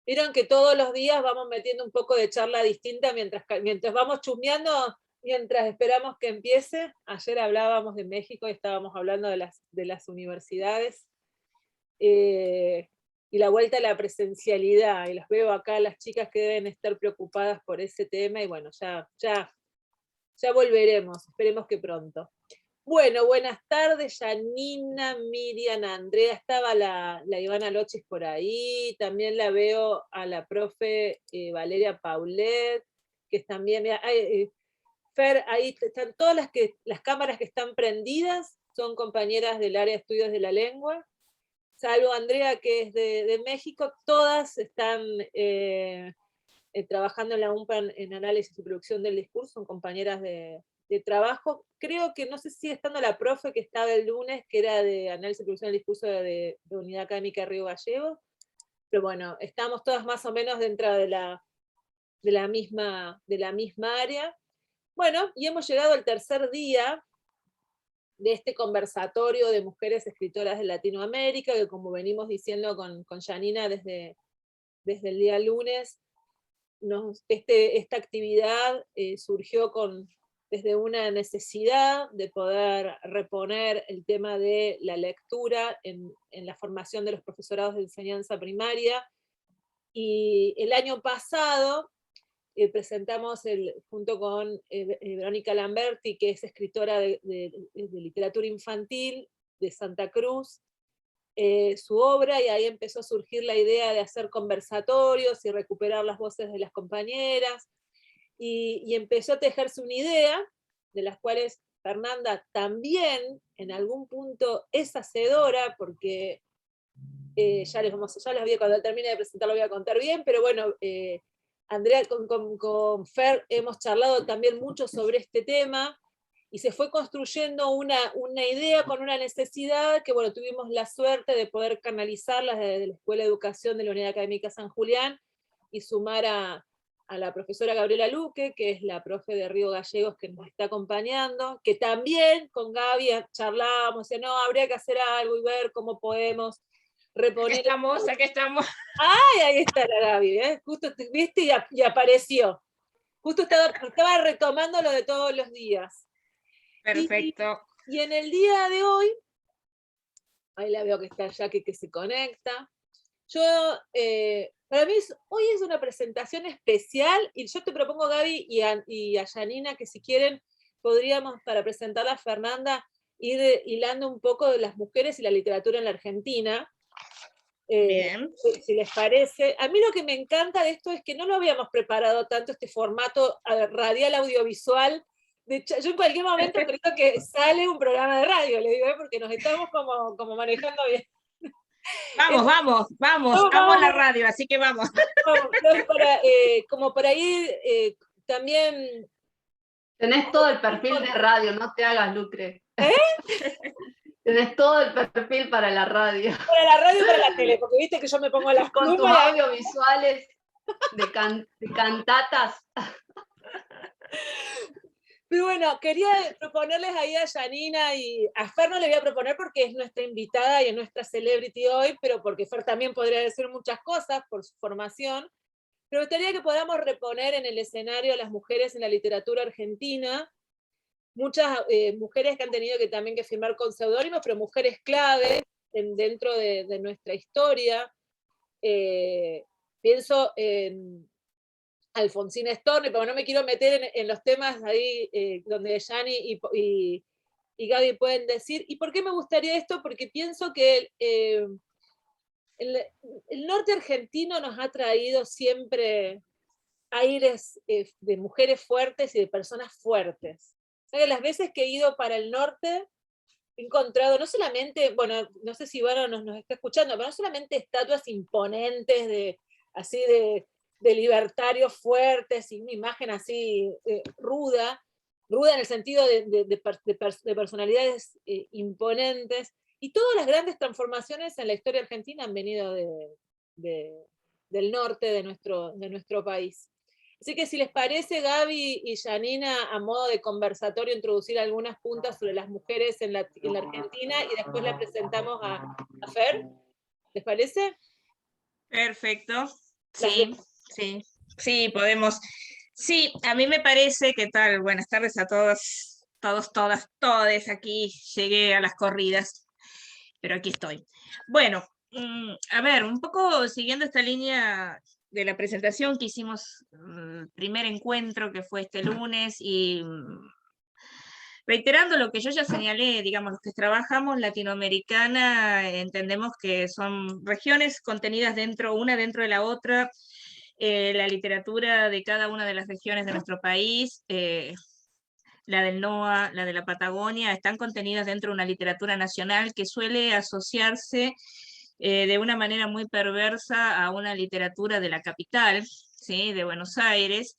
Vieron que todos los días vamos metiendo un poco de charla distinta mientras vamos chusmeando, mientras esperamos que empiece. Ayer hablábamos de México y estábamos hablando de las universidades. Y la vuelta a la presencialidad, y las veo acá, las chicas que deben estar preocupadas por ese tema, y bueno, ya volveremos, esperemos que pronto. Bueno, buenas tardes, Janina, Miriam, Andrea, estaba la Ivana Lochis por ahí, también la veo a la profe Valeria Paulet, que es también, mira, Fer, ahí están todas las cámaras que están prendidas, son compañeras del área de estudios de la lengua, salvo Andrea, que es de México, todas están trabajando en la UMPA en análisis y producción del discurso, son compañeras de trabajo. Creo que, no sé si estando la profe que estaba el lunes, que era de análisis y producción del discurso de Unidad Académica de Río Gallegos, pero bueno, estamos todas más o menos dentro de la misma área. Bueno, y hemos llegado al tercer día de este conversatorio de mujeres escritoras de Latinoamérica, que como venimos diciendo con Janina desde el día lunes, esta actividad surgió desde una necesidad de poder reponer el tema de la lectura en la formación de los profesorados de enseñanza primaria. Y el año pasado presentamos junto con Verónica Lamberti, que es escritora de literatura infantil de Santa Cruz, su obra, y ahí empezó a surgir la idea de hacer conversatorios y recuperar las voces de las compañeras, y empezó a tejerse una idea, de las cuales Fernanda también en algún punto es hacedora, porque ya les voy a, cuando termine de presentar lo voy a contar bien, pero bueno, Andrea con Fer hemos charlado también mucho sobre este tema, y se fue construyendo una idea con una necesidad que, bueno, tuvimos la suerte de poder canalizarla desde la Escuela de Educación de la Unidad Académica San Julián y sumar a la profesora Gabriela Luque, que es la profe de Río Gallegos que nos está acompañando, que también con Gaby charlábamos, no, habría que hacer algo y ver cómo podemos reponer. Aquí estamos. ¡Ay, ahí está la Gaby! Justo, viste, y apareció. Justo estaba retomando lo de todos los días. Perfecto. Y en el día de hoy, ahí la veo que está ya, que se conecta. Para mí hoy es una presentación especial, y yo te propongo, Gaby, y a Janina, que si quieren podríamos, para presentarla a Fernanda, ir hilando un poco de las mujeres y la literatura en la Argentina. Bien. Si les parece. A mí lo que me encanta de esto es que no lo habíamos preparado tanto, este formato radial audiovisual. Yo en cualquier momento creo que sale un programa de radio, le digo, porque nos estamos como manejando bien. Vamos a la radio, así que vamos. Como para ir también... Tenés todo el perfil de radio, no te hagas, Lucre. Tenés todo el perfil para la radio. Para la radio y para la tele, porque viste que yo me pongo las con tus audiovisuales de cantatas. Pero bueno, quería proponerles ahí a Janina, y a Fer no le voy a proponer porque es nuestra invitada y es nuestra celebrity hoy, pero porque Fer también podría decir muchas cosas por su formación. Pero me gustaría que podamos reponer en el escenario a las mujeres en la literatura argentina, muchas mujeres que han tenido también que firmar con seudónimos, pero mujeres clave dentro de nuestra historia. Pienso en Alfonsina Storni, pero no me quiero meter en los temas ahí donde Yani y Gaby pueden decir. ¿Y por qué me gustaría esto? Porque pienso que el norte argentino nos ha traído siempre aires de mujeres fuertes y de personas fuertes. O sea, que las veces que he ido para el norte he encontrado no solamente, bueno, no sé si Ivana nos está escuchando, pero no solamente estatuas imponentes así de libertarios fuertes y una imagen así ruda en el sentido de personalidades imponentes, y todas las grandes transformaciones en la historia argentina han venido del norte de nuestro país. Así que si les parece, Gaby y Janina, a modo de conversatorio, introducir algunas puntas sobre las mujeres en la Argentina, y después la presentamos a Fer. ¿Les parece? Perfecto. Sí, podemos. Sí, a mí me parece que tal. Buenas tardes a todos, todas, todes. Aquí llegué a las corridas, pero aquí estoy. Bueno, a ver, un poco siguiendo esta línea de la presentación que hicimos, primer encuentro que fue este lunes, y reiterando lo que yo ya señalé, digamos, los que trabajamos latinoamericana, entendemos que son regiones contenidas una dentro de la otra. La literatura de cada una de las regiones de nuestro país, la del NOA, la de la Patagonia, están contenidas dentro de una literatura nacional que suele asociarse de una manera muy perversa a una literatura de la capital, ¿sí? De Buenos Aires.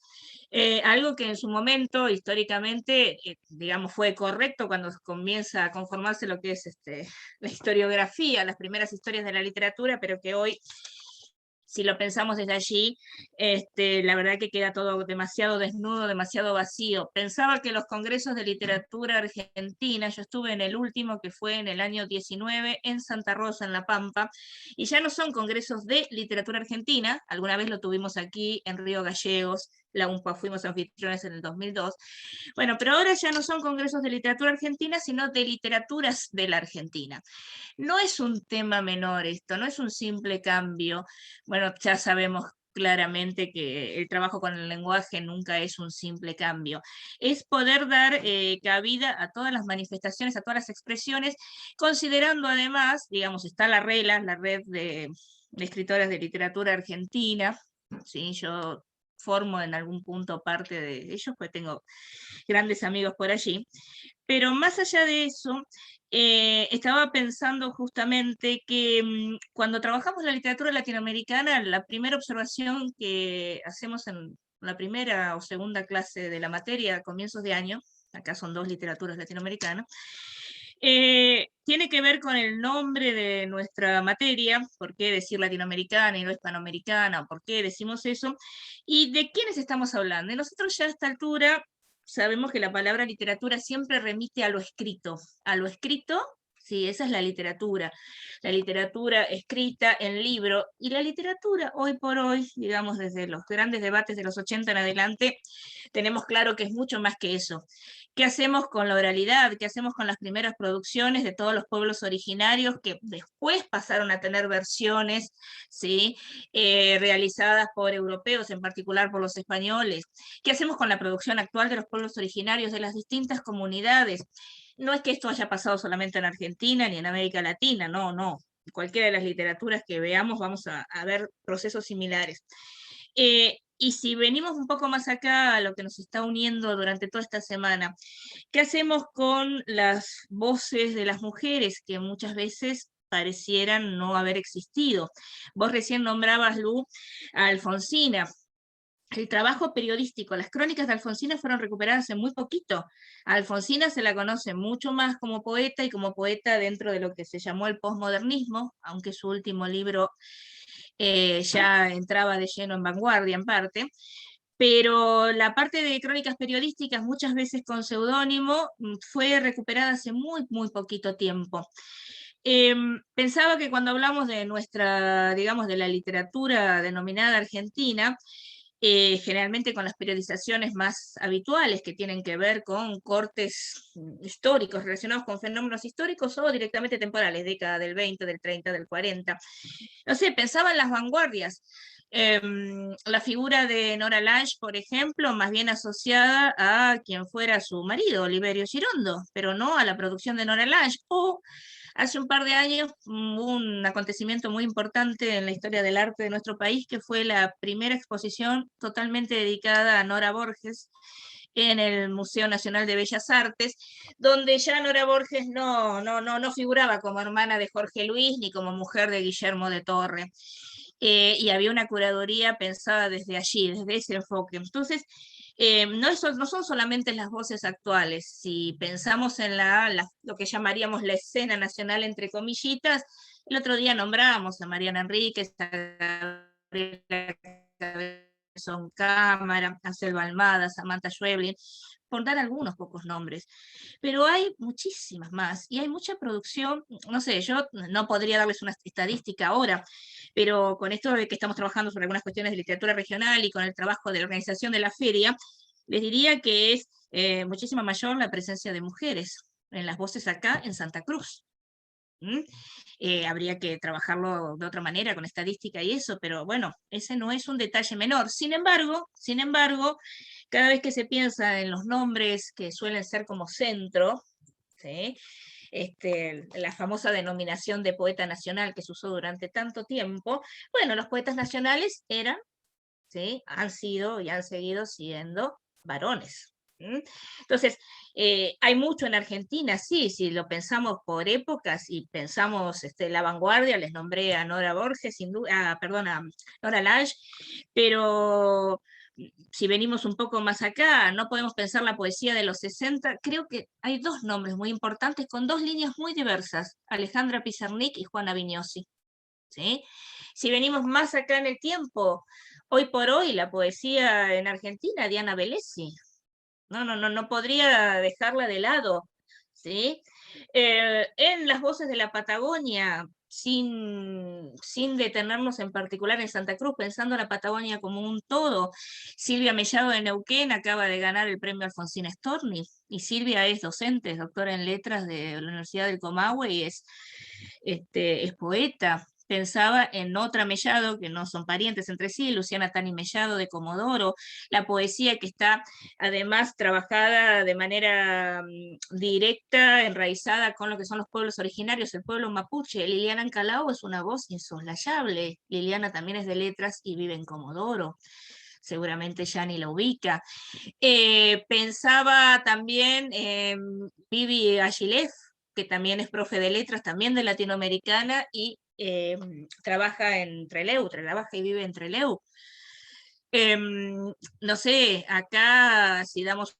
Algo que en su momento, históricamente, digamos, fue correcto cuando comienza a conformarse lo que es la historiografía, las primeras historias de la literatura, pero que hoy, si lo pensamos desde allí, la verdad que queda todo demasiado desnudo, demasiado vacío. Pensaba que los congresos de literatura argentina, yo estuve en el último que fue en el año 19 en Santa Rosa, en La Pampa, y ya no son congresos de literatura argentina, alguna vez lo tuvimos aquí en Río Gallegos, la UMPA, fuimos anfitriones en el 2002. Bueno, pero ahora ya no son congresos de literatura argentina, sino de literaturas de la Argentina. No es un tema menor esto, no es un simple cambio. Bueno, ya sabemos claramente que el trabajo con el lenguaje nunca es un simple cambio. Es poder dar cabida a todas las manifestaciones, a todas las expresiones, considerando además, digamos, está la red de escritores de literatura argentina, ¿sí? Yo formo en algún punto parte de ellos, pues tengo grandes amigos por allí, pero más allá de eso, estaba pensando justamente que cuando trabajamos la literatura latinoamericana, la primera observación que hacemos en la primera o segunda clase de la materia a comienzos de año, acá son 2 literaturas latinoamericanas, tiene que ver con el nombre de nuestra materia, por qué decir latinoamericana y no hispanoamericana, por qué decimos eso, y de quiénes estamos hablando. Y nosotros ya a esta altura sabemos que la palabra literatura siempre remite a lo escrito. A lo escrito, sí, esa es la literatura escrita en libro, y la literatura hoy por hoy, digamos desde los grandes debates de los 80 en adelante, tenemos claro que es mucho más que eso. ¿Qué hacemos con la oralidad? ¿Qué hacemos con las primeras producciones de todos los pueblos originarios que después pasaron a tener versiones, ¿sí? Realizadas por europeos, en particular por los españoles? ¿Qué hacemos con la producción actual de los pueblos originarios de las distintas comunidades? No es que esto haya pasado solamente en Argentina ni en América Latina, no, no. En cualquiera de las literaturas que veamos vamos a ver procesos similares. Y si venimos un poco más acá a lo que nos está uniendo durante toda esta semana, ¿qué hacemos con las voces de las mujeres que muchas veces parecieran no haber existido? Vos recién nombrabas, Lu, a Alfonsina. El trabajo periodístico, las crónicas de Alfonsina fueron recuperadas hace muy poquito. A Alfonsina se la conoce mucho más como poeta y como poeta dentro de lo que se llamó el posmodernismo, aunque su último libro ya entraba de lleno en vanguardia en parte, pero la parte de crónicas periodísticas, muchas veces con seudónimo, fue recuperada hace muy, muy poquito tiempo. Pensaba que cuando hablamos de nuestra, digamos, de la literatura denominada argentina, generalmente con las periodizaciones más habituales que tienen que ver con cortes históricos relacionados con fenómenos históricos o directamente temporales, década del 20, del 30, del 40. No sé, pensaba en las vanguardias. La figura de Nora Lange, por ejemplo, más bien asociada a quien fuera su marido, Oliverio Girondo, pero no a la producción de Nora Lange. O hace un par de años hubo un acontecimiento muy importante en la historia del arte de nuestro país, que fue la primera exposición totalmente dedicada a Nora Borges en el Museo Nacional de Bellas Artes, donde ya Nora Borges no figuraba como hermana de Jorge Luis ni como mujer de Guillermo de Torre. Y había una curaduría pensada desde allí, desde ese enfoque. Entonces, no son solamente las voces actuales. Si pensamos en lo que llamaríamos la escena nacional, entre comillitas, el otro día nombrábamos a Mariana Enríquez, a Gabriela Cabezón Cámara, a Selva Almada, a Samantha Schweblin, por dar algunos pocos nombres, pero hay muchísimas más, y hay mucha producción, no sé, yo no podría darles una estadística ahora, pero con esto de que estamos trabajando sobre algunas cuestiones de literatura regional y con el trabajo de la organización de la feria, les diría que es muchísimo mayor la presencia de mujeres en las voces acá en Santa Cruz. Habría que trabajarlo de otra manera con estadística y eso, pero bueno, ese no es un detalle menor. Sin embargo, cada vez que se piensa en los nombres que suelen ser como centro, ¿sí? La famosa denominación de poeta nacional que se usó durante tanto tiempo, bueno, los poetas nacionales eran, ¿sí? Han sido y han seguido siendo varones. Entonces, hay mucho en Argentina, sí, si lo pensamos por épocas y pensamos la vanguardia, les nombré a Nora Borges, sin duda, perdón, a Nora Lange, pero si venimos un poco más acá, no podemos pensar la poesía de los 60, creo que hay dos nombres muy importantes con dos líneas muy diversas, Alejandra Pizarnik y Juana Vignosi. ¿Sí? Si venimos más acá en el tiempo, hoy por hoy la poesía en Argentina, Diana Velesi, no podría dejarla de lado, ¿sí? En las voces de la Patagonia, sin detenernos en particular en Santa Cruz, pensando en la Patagonia como un todo, Silvia Mellado de Neuquén acaba de ganar el premio Alfonsín Storni, y Silvia es docente, es doctora en letras de la Universidad del Comahue y es poeta. Pensaba en otra Mellado, que no son parientes entre sí, Luciana Tani Mellado de Comodoro, la poesía que está además trabajada de manera directa, enraizada con lo que son los pueblos originarios, el pueblo mapuche. Liliana Ancalao es una voz insoslayable. Liliana también es de letras y vive en Comodoro. Seguramente Yani la ubica. Pensaba también en Vivi Agilef, que también es profe de letras, también de latinoamericana, y trabaja en Trelew, trabaja y vive en Trelew. No sé, acá si damos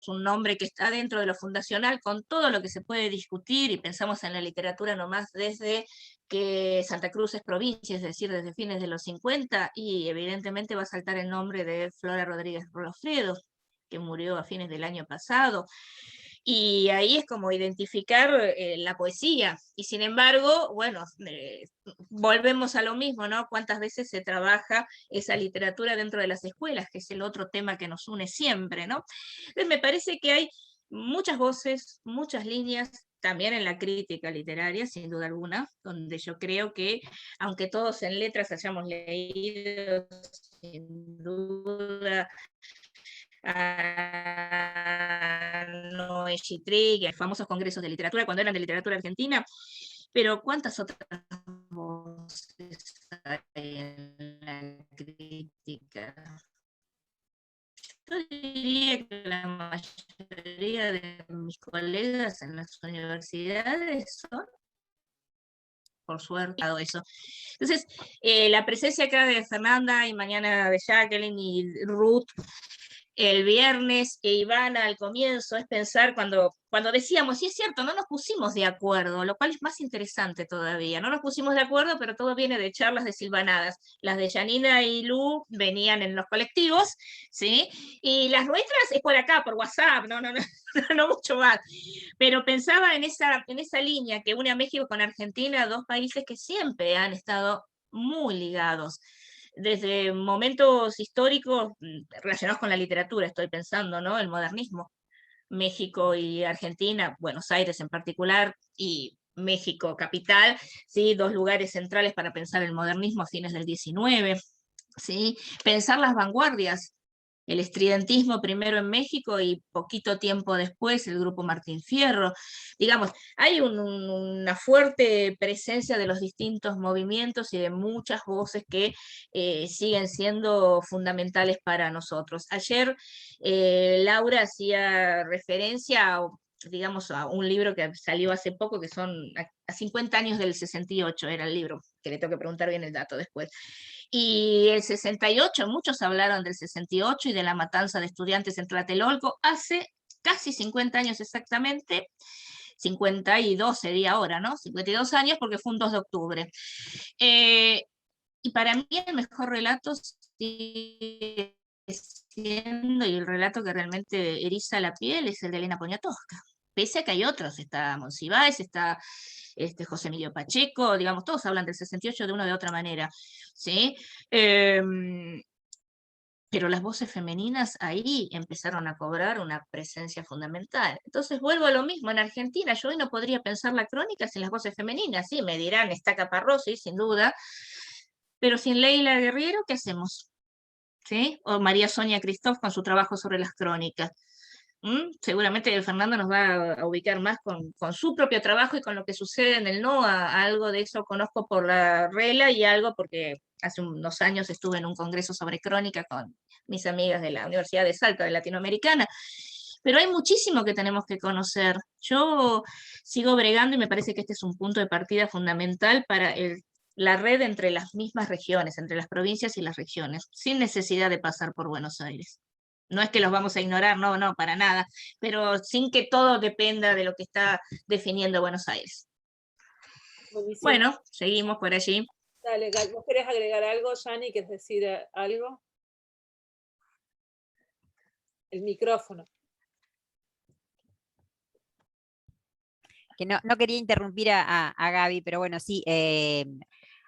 un nombre que está dentro de lo fundacional, con todo lo que se puede discutir, y pensamos en la literatura nomás desde que Santa Cruz es provincia, es decir, desde fines de los 50, y evidentemente va a saltar el nombre de Flora Rodríguez Rolofredo, que murió a fines del año pasado. Y ahí es como identificar la poesía. Y sin embargo, bueno, volvemos a lo mismo, ¿no? ¿Cuántas veces se trabaja esa literatura dentro de las escuelas, que es el otro tema que nos une siempre, ¿no? Entonces me parece que hay muchas voces, muchas líneas, también en la crítica literaria, sin duda alguna, donde yo creo que, aunque todos en letras hayamos leído, sin duda, a Noé Gitrig, a famosos congresos de literatura, cuando eran de literatura argentina, pero ¿cuántas otras voces hay en la crítica? Yo diría que la mayoría de mis colegas en las universidades son, por suerte, todo eso. Entonces, la presencia acá de Fernanda y mañana de Jacqueline y Ruth, el viernes e Ivana al comienzo, es pensar cuando decíamos, y es cierto, no nos pusimos de acuerdo, lo cual es más interesante todavía, no nos pusimos de acuerdo, pero todo viene de charlas de silvanadas. Las de Janina y Lu venían en los colectivos, ¿sí? Y las nuestras es por acá, por WhatsApp, no mucho más. Pero pensaba en esa línea que une a México con Argentina, dos países que siempre han estado muy ligados desde momentos históricos relacionados con la literatura, estoy pensando, ¿no? El modernismo. México y Argentina, Buenos Aires en particular, y México capital, ¿sí? Dos lugares centrales para pensar el modernismo a fines del 19, ¿sí? Pensar las vanguardias, el estridentismo primero en México y poquito tiempo después el grupo Martín Fierro. Digamos, hay una fuerte presencia de los distintos movimientos y de muchas voces que siguen siendo fundamentales para nosotros. Ayer Laura hacía referencia digamos, a un libro que salió hace poco, que son a 50 años del 68, era el libro, que le tengo que preguntar bien el dato después. Y el 68, muchos hablaron del 68 y de la matanza de estudiantes en Tlatelolco, hace casi 50 años exactamente, 52 sería ahora, ¿no? 52 años porque fue un 2 de octubre. Y para mí el mejor relato sigue apareciendo, y el relato que realmente eriza la piel es el de Elena Poniatowska. Pese a que hay otros, está Monsiváis, está José Emilio Pacheco, digamos, todos hablan del 68 de una o de otra manera, ¿sí? Pero las voces femeninas ahí empezaron a cobrar una presencia fundamental. Entonces vuelvo a lo mismo, en Argentina yo hoy no podría pensar la crónica sin las voces femeninas, sí, me dirán, está Caparrós, sin duda, pero sin Leila Guerriero, ¿qué hacemos? ¿Sí? O María Sonia Cristóf con su trabajo sobre las crónicas. Seguramente Fernando nos va a ubicar más con su propio trabajo y con lo que sucede en el NOA. Algo de eso conozco por la Rela y algo porque hace unos años estuve en un congreso sobre crónica con mis amigas de la Universidad de Salta, de Latinoamericana. Pero hay muchísimo que tenemos que conocer. Yo sigo bregando y me parece que este es un punto de partida fundamental para la red entre las mismas regiones, entre las provincias y las regiones, sin necesidad de pasar por Buenos Aires. No es que los vamos a ignorar, no, no, para nada, pero sin que todo dependa de lo que está definiendo Buenos Aires. Buenísimo. Bueno, seguimos por allí. Dale, ¿vos querés agregar algo, Yani? ¿Quieres decir algo? El micrófono. Que no quería interrumpir a Gaby, pero bueno, sí,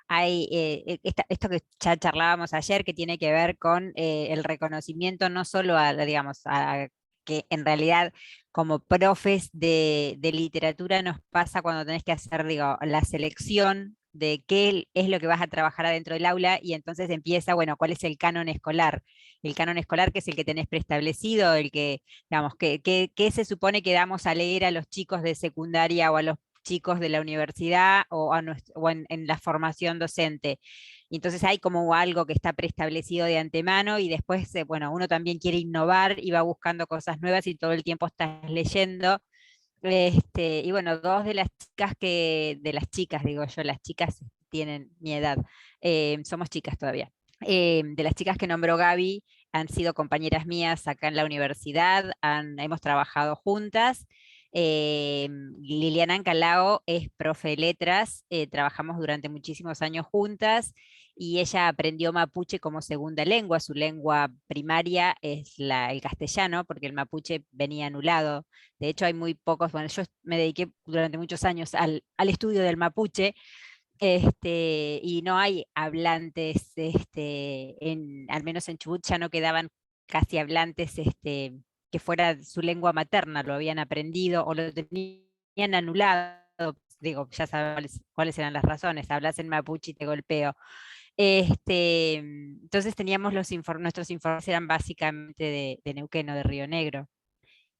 hay esto que ya charlábamos ayer, que tiene que ver con el reconocimiento no solo digamos, a que en realidad como profes de literatura nos pasa cuando tenés que hacer, digo, la selección de qué es lo que vas a trabajar adentro del aula, y entonces empieza, bueno, ¿cuál es el canon escolar? El canon escolar, que es el que tenés preestablecido, el que, digamos, que se supone que damos a leer a los chicos de secundaria o a los chicos de la universidad o en la formación docente. Y entonces hay como algo que está preestablecido de antemano, y después, bueno, uno también quiere innovar y va buscando cosas nuevas y todo el tiempo estás leyendo. Y bueno, dos de las chicas, digo yo, las chicas tienen mi edad, somos chicas todavía. De las chicas que nombró Gaby, han sido compañeras mías acá en la universidad, hemos trabajado juntas. Liliana Ancalao es profe de letras, trabajamos durante muchísimos años juntas, y ella aprendió mapuche como segunda lengua. Su lengua primaria es el castellano, porque el mapuche venía anulado. De hecho, hay muy pocos, bueno, yo me dediqué durante muchos años al estudio del mapuche, y no hay hablantes, al menos en Chubut ya no quedaban casi hablantes que fuera su lengua materna, lo habían aprendido o lo tenían anulado. Digo, ya sabes cuáles eran las razones: hablas en mapuche y te golpeo. Entonces teníamos nuestros informes eran básicamente de Neuquén o de Río Negro.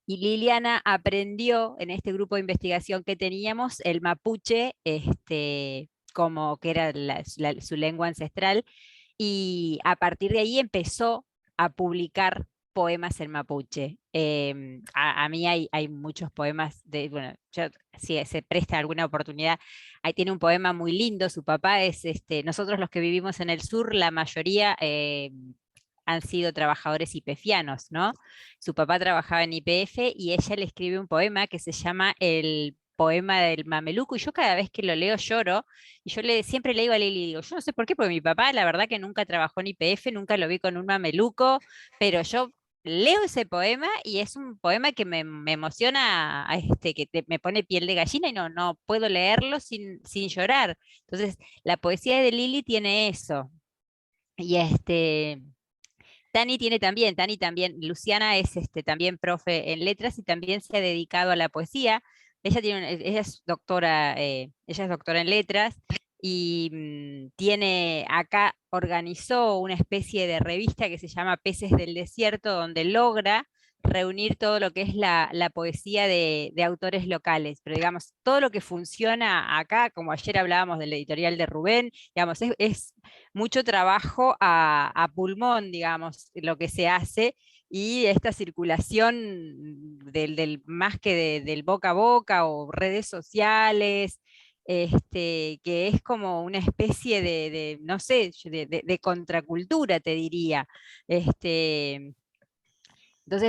Y Liliana aprendió en este grupo de investigación que teníamos el mapuche, como que era su lengua ancestral, y a partir de ahí empezó a publicar poemas en mapuche. A mí hay muchos poemas, bueno, si se presta alguna oportunidad, ahí tiene un poema muy lindo. Su papá es, nosotros los que vivimos en el sur, la mayoría han sido trabajadores IPFianos, ¿no? Su papá trabajaba en YPF y ella le escribe un poema que se llama El poema del mameluco, y yo cada vez que lo leo lloro, y yo siempre le digo a Lili, digo, yo no sé por qué, porque mi papá la verdad que nunca trabajó en YPF, nunca lo vi con un mameluco, pero yo leo ese poema y es un poema que me emociona, me pone piel de gallina, y no puedo leerlo sin llorar. Entonces, la poesía de Lili tiene eso. Y Tani también, Luciana es también profe en letras y también se ha dedicado a la poesía. Ella es doctora en letras, y organizó una especie de revista que se llama Peces del Desierto, donde logra reunir todo lo que es la poesía de autores locales, pero digamos, todo lo que funciona acá, como ayer hablábamos del editorial de Rubén, digamos, es mucho trabajo a pulmón, digamos, lo que se hace, y esta circulación más que del boca a boca o redes sociales, que es como una especie no sé, de contracultura, te diría. Entonces,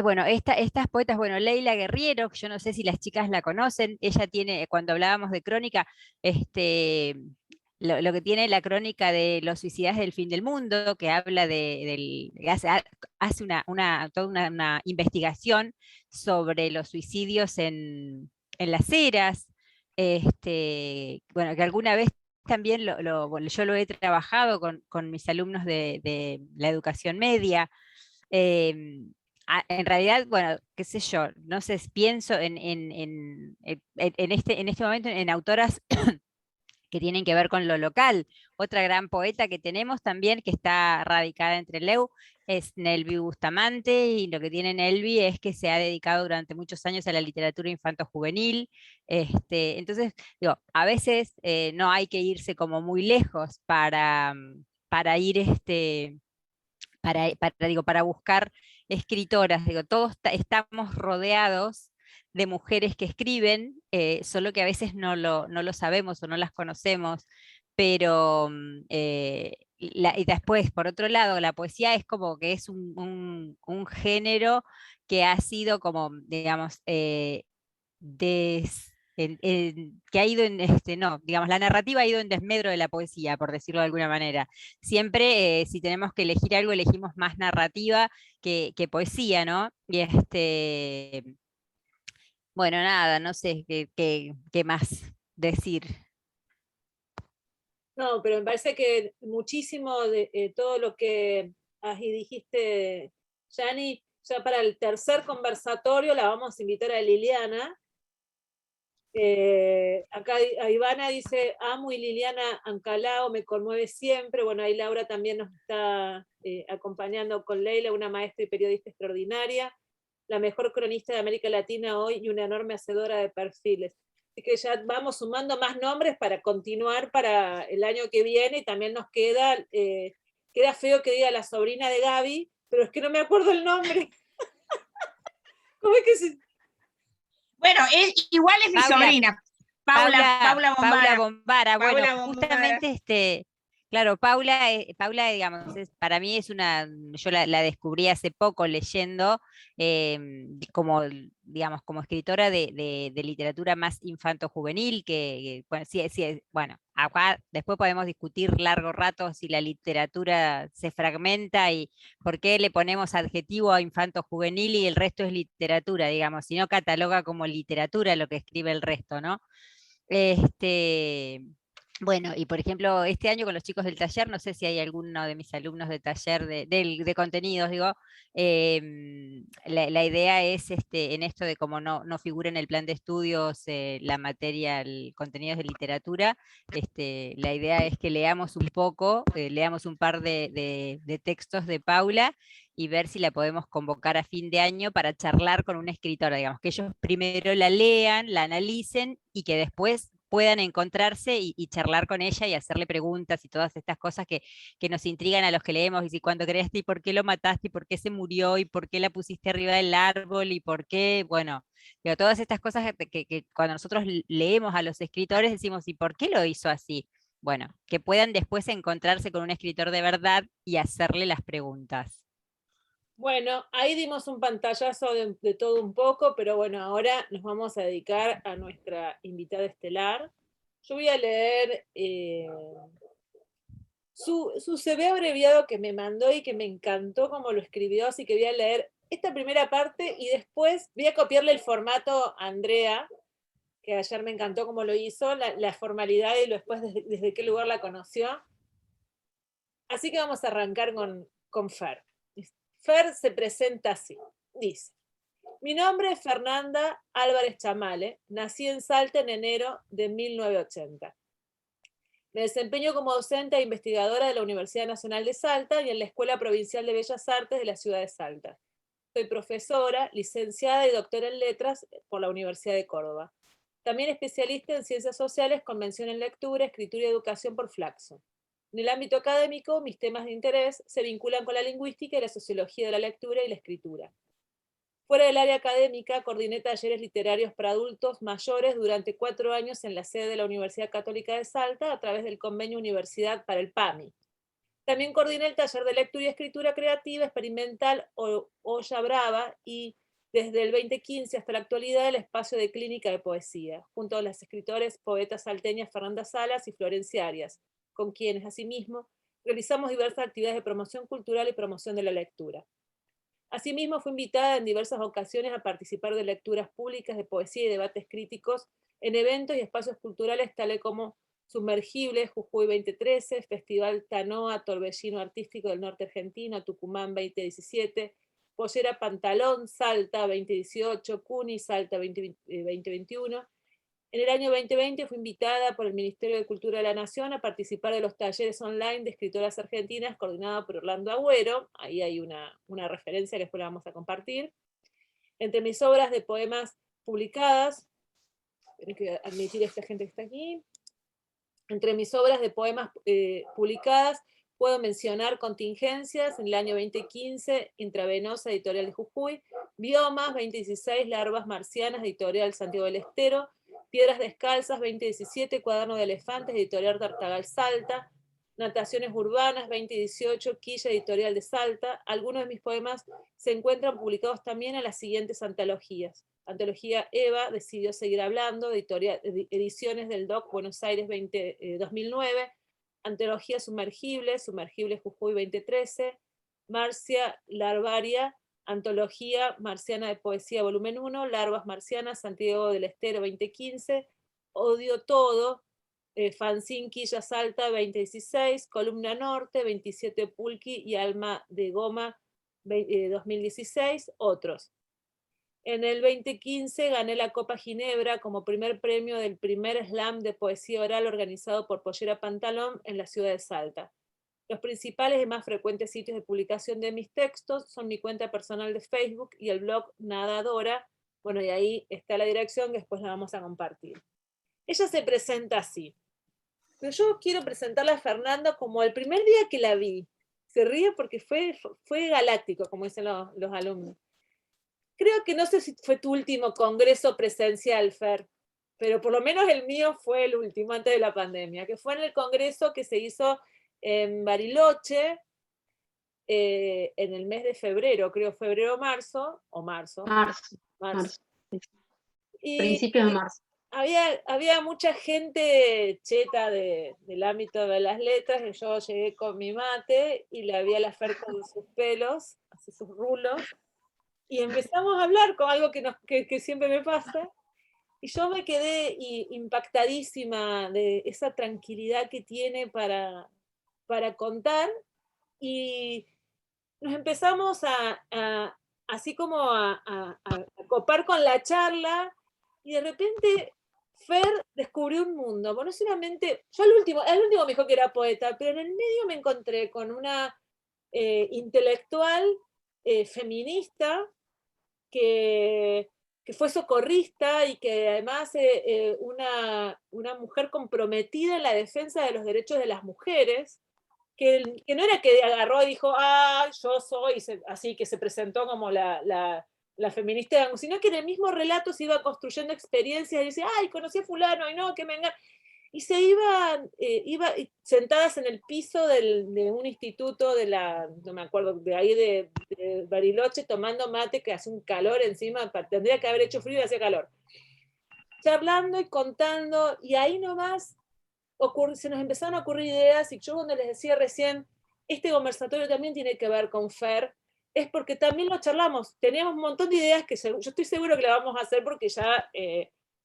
bueno, estas poetas, bueno, Leila Guerriero, yo no sé si las chicas la conocen, ella tiene, cuando hablábamos de crónica, lo que tiene la crónica de los suicidas del fin del mundo, que habla hace toda una investigación sobre los suicidios en las eras, bueno, que alguna vez también bueno, yo lo he trabajado con mis alumnos de la educación media. En realidad, bueno, qué sé yo, no sé, pienso en este momento en autoras que tienen que ver con lo local. Otra gran poeta que tenemos también, que está radicada en Trelew, es Nelvi Bustamante, y lo que tiene Nelvi es que se ha dedicado durante muchos años a la literatura infanto-juvenil. Entonces, digo, a veces no hay que irse como muy lejos para ir, para buscar escritoras. Digo, todos estamos rodeados de mujeres que escriben, solo que a veces no lo sabemos o no las conocemos, pero y después, por otro lado, la poesía es como que es un género que ha sido como, digamos, que ha ido no, digamos, la narrativa ha ido en desmedro de la poesía, por decirlo de alguna manera. Siempre, si tenemos que elegir algo, elegimos más narrativa que poesía, ¿no? Y bueno, nada, no sé qué más decir. No, pero me parece que muchísimo de todo lo que dijiste, Yani, ya para el tercer conversatorio la vamos a invitar a Liliana. Acá a Ivana dice, amo y Liliana Ancalao, me conmueve siempre. Bueno, ahí Laura también nos está acompañando con Leila, una maestra y periodista extraordinaria, la mejor cronista de América Latina hoy y una enorme hacedora de perfiles. Así que ya vamos sumando más nombres para continuar para el año que viene, y también nos queda feo que diga la sobrina de Gaby, pero es que no me acuerdo el nombre. ¿Cómo es que se...? Bueno, igual es mi sobrina, Paula Bombara. Bueno, Paula Bombara. Justamente, claro, Paula, digamos, para mí es yo la descubrí hace poco leyendo, como, digamos, como escritora de literatura más infanto-juvenil, bueno, bueno, acá después podemos discutir largo rato si la literatura se fragmenta y por qué le ponemos adjetivo a infanto-juvenil y el resto es literatura, digamos, si no cataloga como literatura lo que escribe el resto, ¿no? Bueno, y por ejemplo, este año con los chicos del taller, no sé si hay alguno de mis alumnos de taller de contenidos, digo, la idea es en esto de como no figura en el plan de estudios la materia, el contenidos de literatura, la idea es que leamos un poco, leamos un par de textos de Paula y ver si la podemos convocar a fin de año para charlar con una escritora, digamos, que ellos primero la lean, la analicen y que después puedan encontrarse y charlar con ella y hacerle preguntas y todas estas cosas que nos intrigan a los que leemos, y si cuando creaste y por qué lo mataste y por qué se murió y por qué la pusiste arriba del árbol y por qué, bueno, digo, todas estas cosas que cuando nosotros leemos a los escritores decimos, ¿y por qué lo hizo así? Bueno, que puedan después encontrarse con un escritor de verdad y hacerle las preguntas. Bueno, ahí dimos un pantallazo de todo un poco, pero bueno, ahora nos vamos a dedicar a nuestra invitada estelar. Yo voy a leer su CV abreviado que me mandó y que me encantó como lo escribió, así que voy a leer esta primera parte y después voy a copiarle el formato a Andrea, que ayer me encantó cómo lo hizo, la formalidad y después desde qué lugar la conoció. Así que vamos a arrancar con Fer. Fer se presenta así, dice: mi nombre es Fernanda Álvarez Chamale, nací en Salta en enero de 1980. Me desempeño como docente e investigadora de la Universidad Nacional de Salta y en la Escuela Provincial de Bellas Artes de la ciudad de Salta. Soy profesora, licenciada y doctora en letras por la Universidad de Córdoba. También especialista en ciencias sociales con mención en lectura, escritura y educación por Flaxo. En el ámbito académico, mis temas de interés se vinculan con la lingüística y la sociología de la lectura y la escritura. Fuera del área académica, coordiné talleres literarios para adultos mayores durante 4 años en la sede de la Universidad Católica de Salta a través del convenio Universidad para el PAMI. También coordiné el taller de lectura y escritura creativa experimental Olla Brava y desde el 2015 hasta la actualidad el espacio de clínica de poesía, junto a las escritores poetas salteñas Fernanda Salas y Florencia Arias, con quienes asimismo realizamos diversas actividades de promoción cultural y promoción de la lectura. Asimismo, fue invitada en diversas ocasiones a participar de lecturas públicas de poesía y debates críticos en eventos y espacios culturales tales como Sumergibles, Jujuy 2013, Festival Tanoa, Torbellino Artístico del Norte Argentino, Tucumán 2017, Pollera Pantalón, Salta 2018, Cuni, Salta 2021. En el año 2020 fue invitada por el Ministerio de Cultura de la Nación a participar de los talleres online de escritoras argentinas coordinado por Orlando Agüero. Ahí hay una referencia que después la vamos a compartir. Entre mis obras de poemas publicadas, tengo que admitir a esta gente que está aquí. Entre mis obras de poemas publicadas puedo mencionar Contingencias en el año 2015, Intravenosa, editorial de Jujuy, Biomas 2016, Larvas Marcianas, editorial Santiago del Estero, Piedras Descalzas 2017, Cuaderno de Elefantes, editorial Tartagal Salta, Nataciones Urbanas 2018, Quilla, editorial de Salta. Algunos de mis poemas se encuentran publicados también en las siguientes antologías. Antología Eva, Decidió Seguir Hablando, ediciones del DOC Buenos Aires 2009, Antología Sumergibles, Sumergibles Jujuy 2013, Marcia Larvaria, Antología Marciana de Poesía volumen 1, Larvas Marcianas, Santiago del Estero 2015, Odio Todo, Fanzine Quilla Salta 2016, Columna Norte 27, Pulqui y Alma de Goma 2016, otros. En el 2015 gané la Copa Ginebra como primer premio del primer slam de poesía oral organizado por Pollera Pantalón en la ciudad de Salta. Los principales y más frecuentes sitios de publicación de mis textos son mi cuenta personal de Facebook y el blog Nadadora. Bueno, y ahí está la dirección que después la vamos a compartir. Ella se presenta así. Pero yo quiero presentarla a Fernando como el primer día que la vi. Se ríe porque fue galáctico, como dicen los alumnos. Creo que no sé si fue tu último congreso presencial, Fer, pero por lo menos el mío fue el último antes de la pandemia, que fue en el congreso que se hizo en Bariloche en el mes de febrero, creo febrero-marzo, o marzo. Marzo. Y principios de marzo. Había mucha gente cheta del ámbito de las letras, y yo llegué con mi mate y la vi a la Fer con sus pelos, así sus rulos, y empezamos a hablar con algo que siempre me pasa, y yo me quedé impactadísima de esa tranquilidad que tiene para contar, y nos empezamos así como a copar con la charla, y de repente Fer descubrió un mundo. Bueno, no solamente, yo el último me dijo que era poeta, pero en el medio me encontré con una intelectual feminista que fue socorrista y que además una mujer comprometida en la defensa de los derechos de las mujeres, que no era que agarró y dijo, yo soy, así que se presentó como la feminista, sino que en el mismo relato se iba construyendo experiencias y dice, conocí a fulano, y no, que me engañó. Y se iba sentadas en el piso de un instituto no me acuerdo, de ahí de Bariloche, tomando mate, que hace un calor encima, tendría que haber hecho frío y hacía calor. Charlando y contando, y ahí nomás se nos empezaron a ocurrir ideas, y yo cuando les decía recién, este conversatorio también tiene que ver con Fer, es porque también lo charlamos, teníamos un montón de ideas que yo estoy seguro que la vamos a hacer porque ya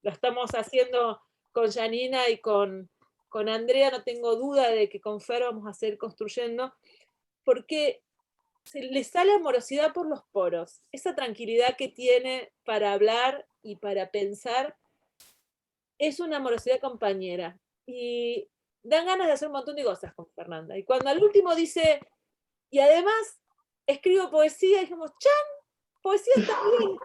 lo estamos haciendo con Janina y con Andrea, no tengo duda de que con Fer vamos a seguir construyendo, porque se le sale amorosidad por los poros, esa tranquilidad que tiene para hablar y para pensar, es una amorosidad compañera, y dan ganas de hacer un montón de cosas con Fernanda. Y cuando al último dice, y además escribo poesía, dijimos, ¡chan! Poesía también.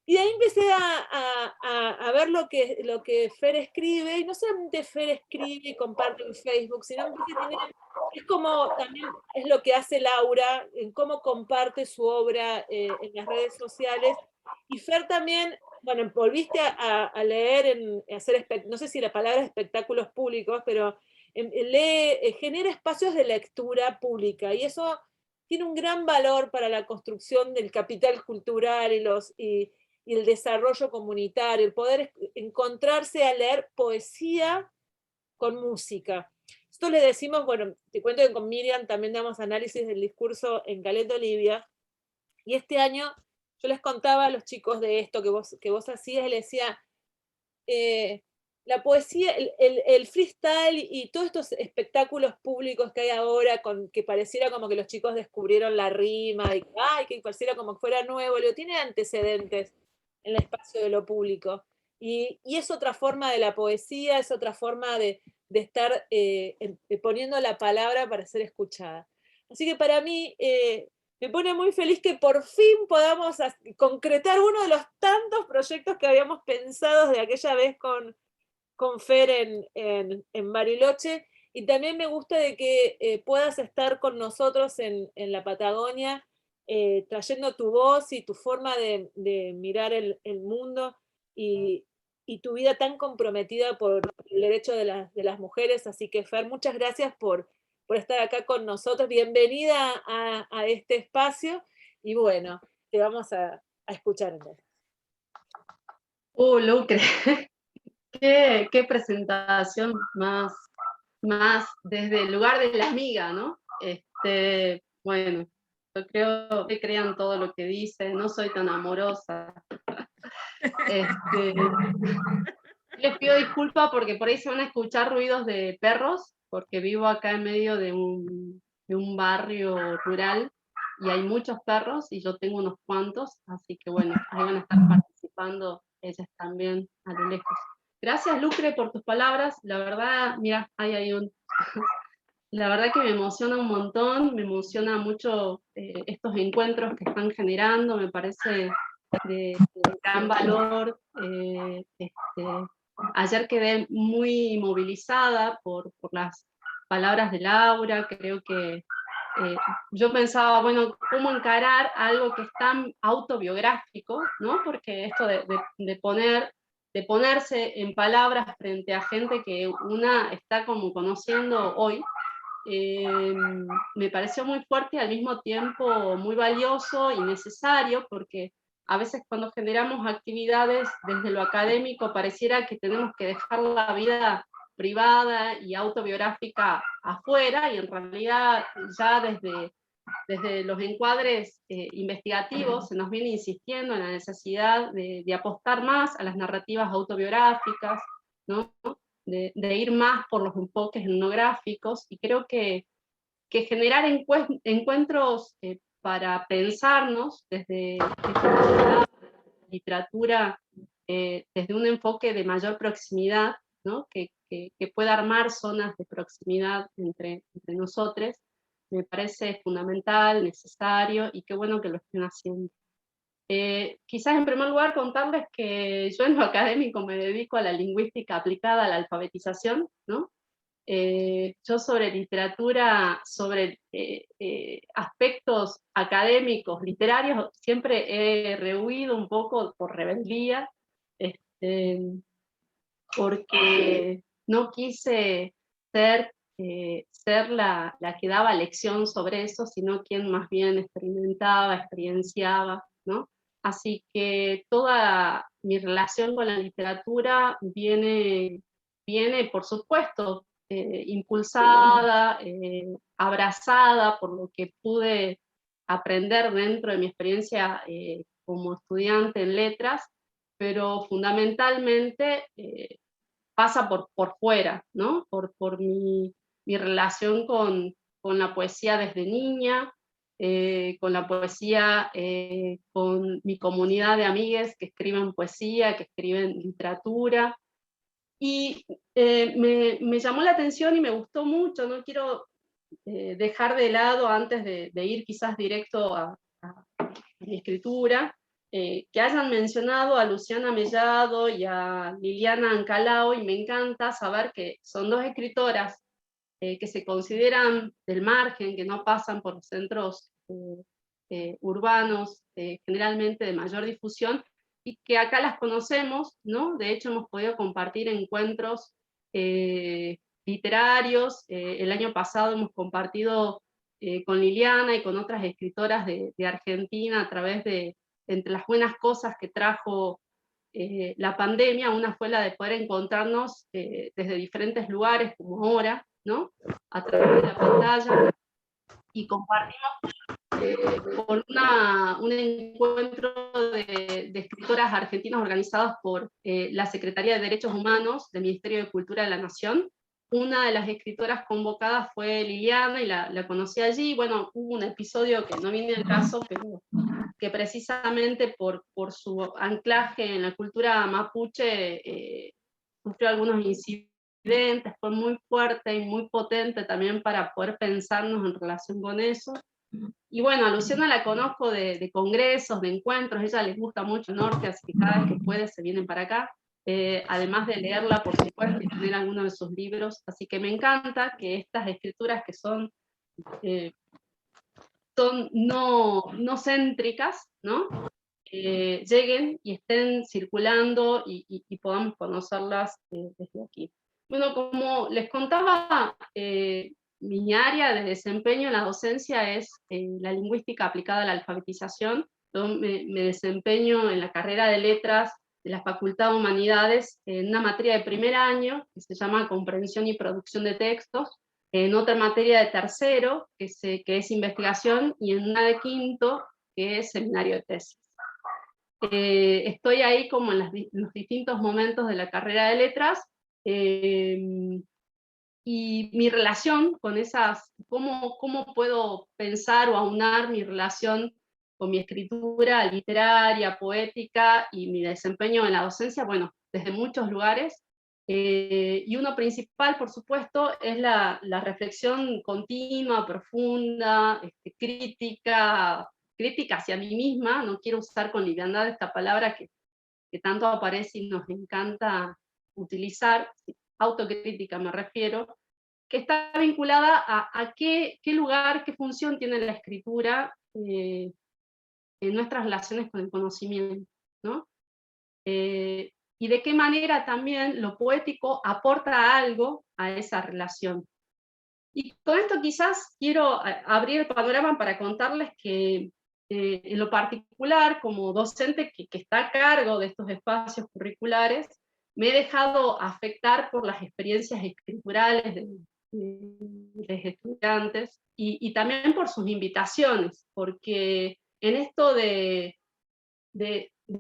Y de ahí empecé a ver lo que Fer escribe, y no solamente Fer escribe y comparte en Facebook, sino que es como también es lo que hace Laura, en cómo comparte su obra en las redes sociales. Y Fer también, bueno, volviste a leer, no sé si la palabra es espectáculos públicos, pero genera espacios de lectura pública, y eso tiene un gran valor para la construcción del capital cultural y el desarrollo comunitario, el poder encontrarse a leer poesía con música. Esto le decimos, bueno, te cuento que con Miriam también damos análisis del discurso en Caleta Olivia, y este año yo les contaba a los chicos de esto que vos hacías, y les decía, la poesía, el freestyle y todos estos espectáculos públicos que hay ahora, que pareciera como que los chicos descubrieron la rima, y que pareciera como que fuera nuevo, tiene antecedentes en el espacio de lo público. Y es otra forma de la poesía, es otra forma de estar poniendo la palabra para ser escuchada. Así que para mí me pone muy feliz que por fin podamos concretar uno de los tantos proyectos que habíamos pensado de aquella vez con Fer en Bariloche, y también me gusta de que puedas estar con nosotros en la Patagonia, trayendo tu voz y tu forma de mirar el mundo y tu vida tan comprometida por el derecho de las mujeres. Así que, Fer, muchas gracias por estar acá con nosotros. Bienvenida a este espacio, y bueno, te vamos a escuchar entonces. Lucre, qué presentación más desde el lugar de la amiga, ¿no? Bueno, yo creo que crean todo lo que dicen, no soy tan amorosa. Les pido disculpas porque por ahí se van a escuchar ruidos de perros, porque vivo acá en medio de un barrio rural y hay muchos perros y yo tengo unos cuantos, así que bueno, ahí van a estar participando ellas también a lo lejos. Gracias, Lucre, por tus palabras. La verdad, mira, la verdad que me emociona un montón, me emociona mucho estos encuentros que están generando, me parece de gran valor. Ayer quedé muy movilizada por las palabras de Laura. Creo que yo pensaba, bueno, ¿cómo encarar algo que es tan autobiográfico, ¿no? Porque esto de ponerse en palabras frente a gente que una está como conociendo hoy, me pareció muy fuerte y al mismo tiempo muy valioso y necesario, porque a veces cuando generamos actividades desde lo académico pareciera que tenemos que dejar la vida privada y autobiográfica afuera, y en realidad ya desde los encuadres investigativos se nos viene insistiendo en la necesidad de apostar más a las narrativas autobiográficas, ¿no? De ir más por los enfoques etnográficos, y creo que generar encuentros para pensarnos desde la literatura, desde un enfoque de mayor proximidad, ¿no? que pueda armar zonas de proximidad entre nosotros, me parece fundamental, necesario, y qué bueno que lo estén haciendo. Quizás en primer lugar contarles que yo en lo académico me dedico a la lingüística aplicada a la alfabetización, ¿no? Yo sobre literatura, sobre aspectos académicos, literarios, siempre he rehuido un poco por rebeldía, porque no quise ser la que daba lección sobre eso, sino quien más bien experimentaba, experienciaba, ¿no? Así que toda mi relación con la literatura viene por supuesto, impulsada, abrazada por lo que pude aprender dentro de mi experiencia como estudiante en letras, pero fundamentalmente pasa por fuera, ¿no? Por mi relación con la poesía desde niña, con la poesía, con mi comunidad de amigues que escriben poesía, que escriben literatura. Y me llamó la atención y me gustó mucho, no quiero dejar de lado, antes de ir quizás directo a mi escritura, que hayan mencionado a Luciana Mellado y a Liliana Ancalao, y me encanta saber que son dos escritoras que se consideran del margen, que no pasan por los centros urbanos, generalmente de mayor difusión, y que acá las conocemos, ¿no? De hecho hemos podido compartir encuentros literarios, el año pasado hemos compartido con Liliana y con otras escritoras de Argentina a través de, entre las buenas cosas que trajo la pandemia, una fue la de poder encontrarnos desde diferentes lugares, como ahora, ¿no? A través de la pantalla, y compartimos por un encuentro de escritoras argentinas organizadas por la Secretaría de Derechos Humanos del Ministerio de Cultura de la Nación. Una de las escritoras convocadas fue Liliana, y la conocí allí. Bueno, hubo un episodio que no viene al caso, pero que precisamente por su anclaje en la cultura mapuche sufrió algunos incidentes, fue muy fuerte y muy potente también para poder pensarnos en relación con eso. Y bueno, a Luciana la conozco de congresos, de encuentros, a ella les gusta mucho el norte, así que cada vez que puede se vienen para acá. Además de leerla, por supuesto, y tener alguno de sus libros, así que me encanta que estas escrituras que son no céntricas, ¿no? Lleguen y estén circulando y podamos conocerlas desde aquí. Bueno, como les contaba, mi área de desempeño en la docencia es la lingüística aplicada a la alfabetización. Yo me desempeño en la carrera de letras de la Facultad de Humanidades en una materia de primer año que se llama Comprensión y Producción de Textos, en otra materia de tercero, que es investigación, y en una de quinto, que es seminario de tesis. Estoy ahí como en los distintos momentos de la carrera de letras, y mi relación con esas, cómo puedo pensar o aunar mi relación con mi escritura literaria, poética, y mi desempeño en la docencia, bueno, desde muchos lugares. Y uno principal, por supuesto, es la reflexión continua, profunda, crítica hacia mí misma. No quiero usar con liviandad esta palabra que tanto aparece y nos encanta utilizar, autocrítica me refiero, que está vinculada a qué lugar, qué función tiene la escritura en nuestras relaciones con el conocimiento, ¿no? Y de qué manera también lo poético aporta algo a esa relación. Y con esto quizás quiero abrir el panorama para contarles que en lo particular, como docente que está a cargo de estos espacios curriculares, me he dejado afectar por las experiencias escriturales de los estudiantes, y también por sus invitaciones, porque en esto de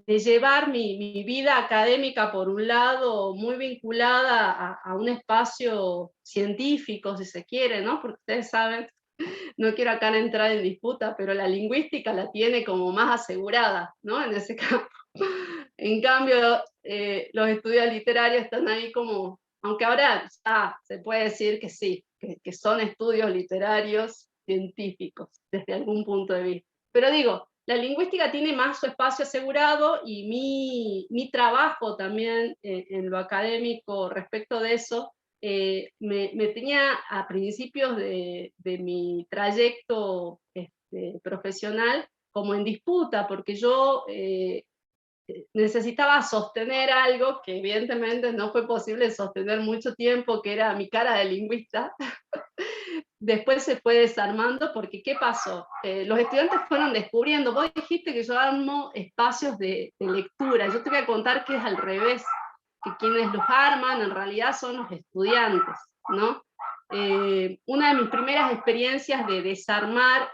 llevar mi vida académica, por un lado, muy vinculada a un espacio científico, si se quiere, ¿no? Porque ustedes saben, no quiero acá entrar en disputa, pero la lingüística la tiene como más asegurada, ¿no? En ese campo. En cambio, los estudios literarios están ahí como, aunque ahora se puede decir que sí, que son estudios literarios científicos, desde algún punto de vista. Pero digo, la lingüística tiene más su espacio asegurado, y mi trabajo también en lo académico respecto de eso, me tenía a principios de mi trayecto profesional como en disputa, porque yo necesitaba sostener algo que evidentemente no fue posible sostener mucho tiempo, que era mi cara de lingüista. Después se fue desarmando, porque ¿qué pasó? Los estudiantes fueron descubriendo, vos dijiste que yo armo espacios de lectura, yo te voy a contar que es al revés, que quienes los arman en realidad son los estudiantes, ¿no? Una de mis primeras experiencias de desarmar,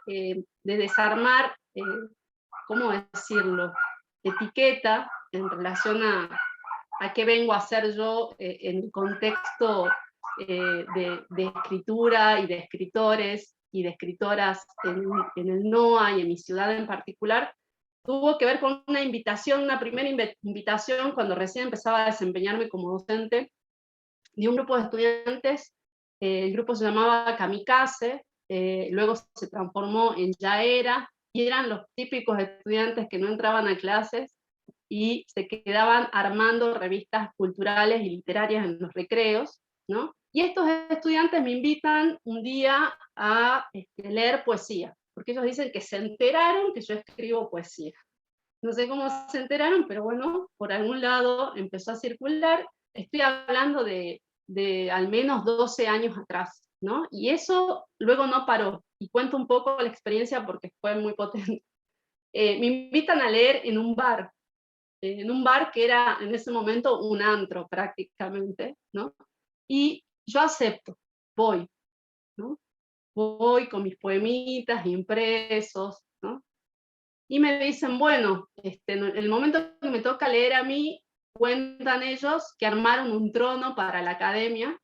¿cómo decirlo?, etiqueta en relación a qué vengo a hacer yo en el contexto de escritura y de escritores y de escritoras en el NOA y en mi ciudad en particular, tuvo que ver con una invitación, una primera invitación cuando recién empezaba a desempeñarme como docente, de un grupo de estudiantes. El grupo se llamaba Kamikaze, luego se transformó en Ya Era, y eran los típicos estudiantes que no entraban a clases y se quedaban armando revistas culturales y literarias en los recreos, ¿no? Y estos estudiantes me invitan un día a leer poesía, porque ellos dicen que se enteraron que yo escribo poesía. No sé cómo se enteraron, pero bueno, por algún lado empezó a circular. Estoy hablando de al menos 12 años atrás, ¿no? Y eso luego no paró. Y cuento un poco la experiencia porque fue muy potente. Me invitan a leer en un bar que era en ese momento un antro prácticamente, ¿no? Y yo acepto, voy, ¿no? Voy con mis poemitas impresos, ¿no? Y me dicen, bueno, en el momento que me toca leer a mí, cuentan ellos que armaron un trono para la academia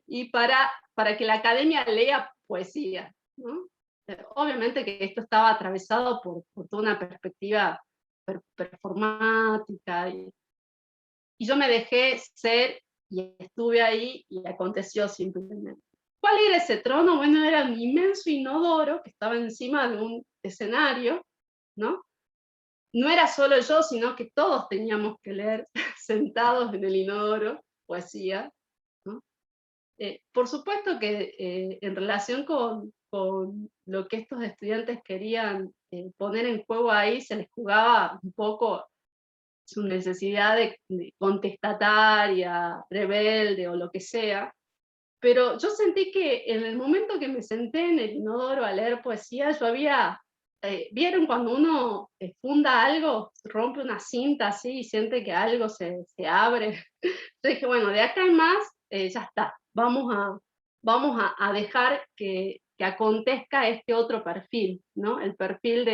y para que la academia lea poesía, ¿no? Obviamente que esto estaba atravesado por toda una perspectiva performática, y yo me dejé ser y estuve ahí y aconteció simplemente. ¿Cuál era ese trono? Bueno, era un inmenso inodoro que estaba encima de un escenario, ¿no? No era solo yo, sino que todos teníamos que leer sentados en el inodoro poesía, ¿no? Por supuesto que en relación con lo que estos estudiantes querían poner en juego ahí, se les jugaba un poco su necesidad de contestataria, rebelde o lo que sea, pero yo sentí que en el momento que me senté en el inodoro a leer poesía, yo había, ¿vieron cuando uno funda algo, rompe una cinta así y siente que algo se abre? Yo dije, bueno, de acá en más, ya está, vamos a dejar que acontezca este otro perfil, ¿no? El perfil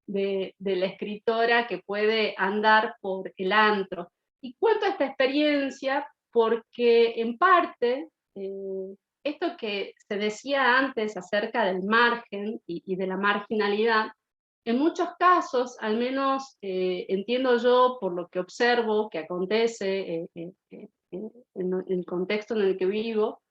de la escritora que puede andar por el antro. Y cuento esta experiencia porque en parte esto que se decía antes acerca del margen y de la marginalidad, en muchos casos, al menos entiendo yo por lo que observo que acontece en el contexto en el que vivo,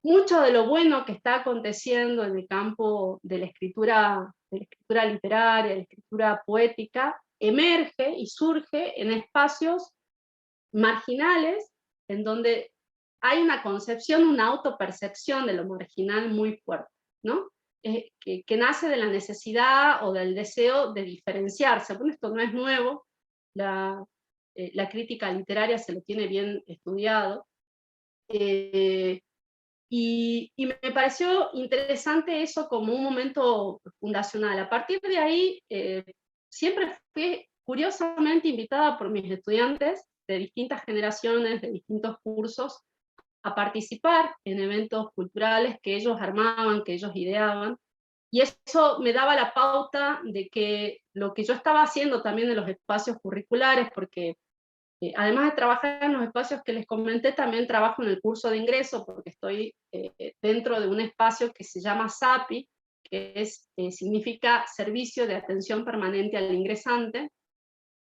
mucho de lo bueno que está aconteciendo en el campo de la escritura literaria, de la escritura poética, emerge y surge en espacios marginales, en donde hay una concepción, una autopercepción de lo marginal muy fuerte, ¿no? Que nace de la necesidad o del deseo de diferenciarse. Bueno, esto no es nuevo, la crítica literaria se lo tiene bien estudiado, y me pareció interesante eso como un momento fundacional. A partir de ahí, siempre fui curiosamente invitada por mis estudiantes de distintas generaciones, de distintos cursos, a participar en eventos culturales que ellos armaban, que ellos ideaban, y eso me daba la pauta de que lo que yo estaba haciendo también en los espacios curriculares, porque además de trabajar en los espacios que les comenté, también trabajo en el curso de ingreso, porque estoy dentro de un espacio que se llama SAPI, que significa Servicio de Atención Permanente al Ingresante.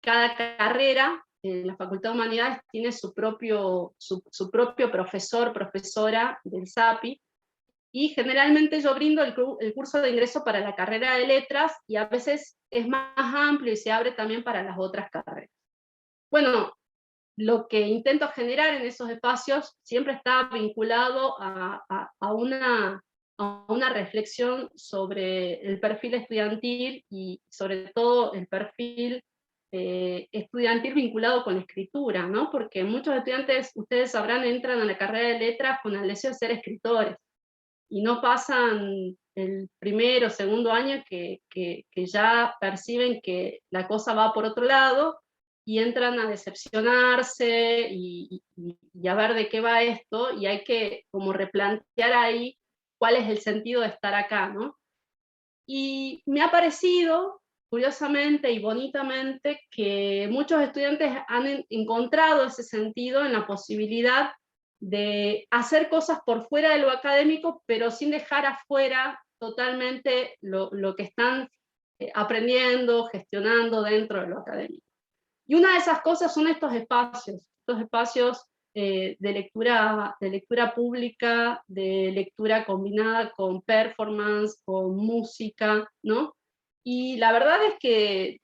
Cada carrera en la Facultad de Humanidades tiene su propio profesor, profesora del SAPI, y generalmente yo brindo el curso de ingreso para la carrera de letras, y a veces es más amplio y se abre también para las otras carreras. Bueno, lo que intento generar en esos espacios siempre está vinculado a una reflexión sobre el perfil estudiantil y sobre todo el perfil estudiantil vinculado con la escritura, ¿no? Porque muchos estudiantes, ustedes sabrán, entran a la carrera de letras con el deseo de ser escritores y no pasan el primero o segundo año que ya perciben que la cosa va por otro lado y entran a decepcionarse y a ver de qué va esto, y hay que como replantear ahí cuál es el sentido de estar acá, ¿no? Y me ha parecido, curiosamente y bonitamente, que muchos estudiantes han encontrado ese sentido en la posibilidad de hacer cosas por fuera de lo académico, pero sin dejar afuera totalmente lo que están aprendiendo, gestionando dentro de lo académico. Y una de esas cosas son estos espacios de lectura pública, de lectura combinada con performance, con música, ¿no? Y la verdad es que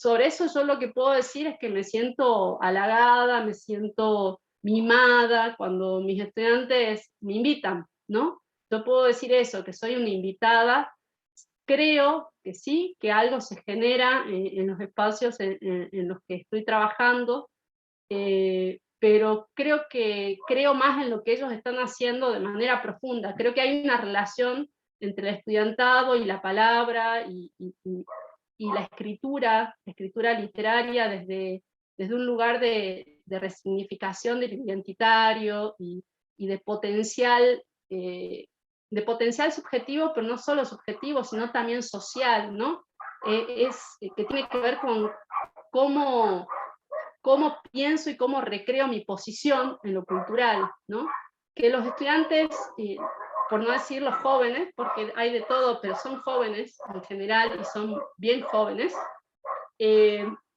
sobre eso yo lo que puedo decir es que me siento halagada, me siento mimada cuando mis estudiantes me invitan, ¿no? Yo puedo decir eso, que soy una invitada. Creo que sí, que algo se genera en los espacios en los que estoy trabajando, pero creo más en lo que ellos están haciendo de manera profunda. Creo que hay una relación entre el estudiantado y la palabra y la escritura literaria desde un lugar de resignificación del identitario y de potencial subjetivo, pero no solo subjetivo, sino también social, ¿no? Que tiene que ver con cómo pienso y cómo recreo mi posición en lo cultural, ¿no? Que los estudiantes, por no decir los jóvenes, porque hay de todo, pero son jóvenes en general y son bien jóvenes,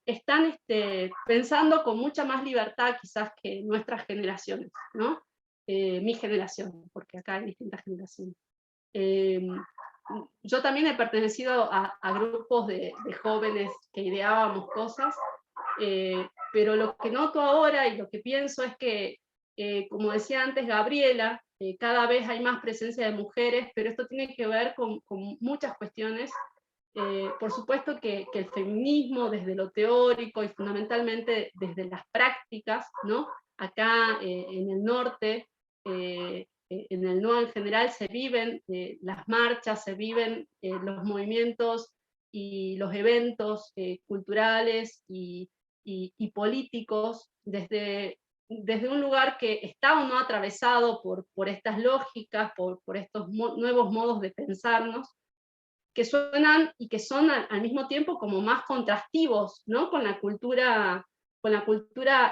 están pensando con mucha más libertad quizás que nuestras generaciones, ¿no? Mi generación, porque acá hay distintas generaciones. Yo también he pertenecido a grupos de jóvenes que ideábamos cosas, pero lo que noto ahora y lo que pienso es que, como decía antes Gabriela, cada vez hay más presencia de mujeres, pero esto tiene que ver con muchas cuestiones. Por supuesto que el feminismo desde lo teórico y fundamentalmente desde las prácticas, ¿no? Acá en el norte, en el NOA en general, se viven las marchas, se viven los movimientos y los eventos culturales y políticos desde un lugar que está o no atravesado por estas lógicas, por estos nuevos modos de pensarnos, que suenan y que son al mismo tiempo como más contrastivos, ¿no? con la cultura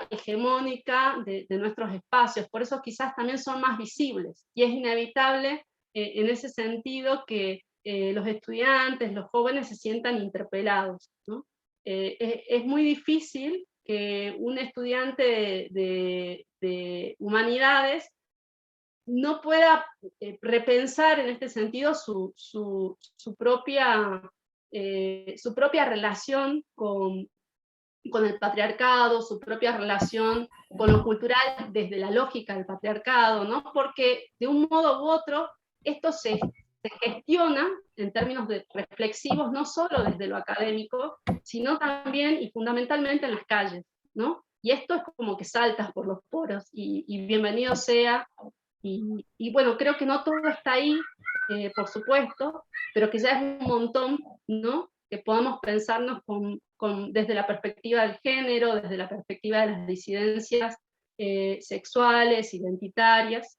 hegemónica de nuestros espacios. Por eso quizás también son más visibles. Y es inevitable en ese sentido que los estudiantes, los jóvenes se sientan interpelados, ¿no? Es muy difícil que un estudiante de humanidades no pueda repensar en este sentido su propia relación con el patriarcado, su propia relación con lo cultural desde la lógica del patriarcado, ¿no? Porque de un modo u otro esto se gestiona en términos reflexivos, no solo desde lo académico, sino también y fundamentalmente en las calles, ¿no? Y esto es como que salta por los poros, y bienvenido sea. Y bueno, creo que no todo está ahí, por supuesto, pero que ya es un montón, ¿no? Que podamos pensarnos desde la perspectiva del género, desde la perspectiva de las disidencias sexuales, identitarias.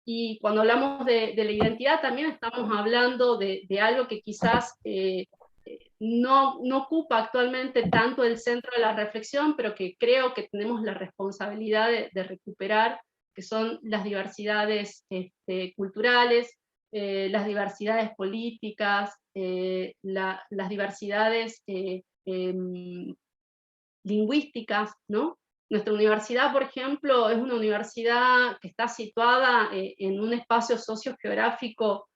Y cuando hablamos de la identidad también estamos hablando de algo que quizás no ocupa actualmente tanto el centro de la reflexión, pero que creo que tenemos la responsabilidad de recuperar, que son las diversidades culturales, las diversidades políticas, las diversidades lingüísticas, ¿no? Nuestra universidad, por ejemplo, es una universidad que está situada en un espacio sociogeográfico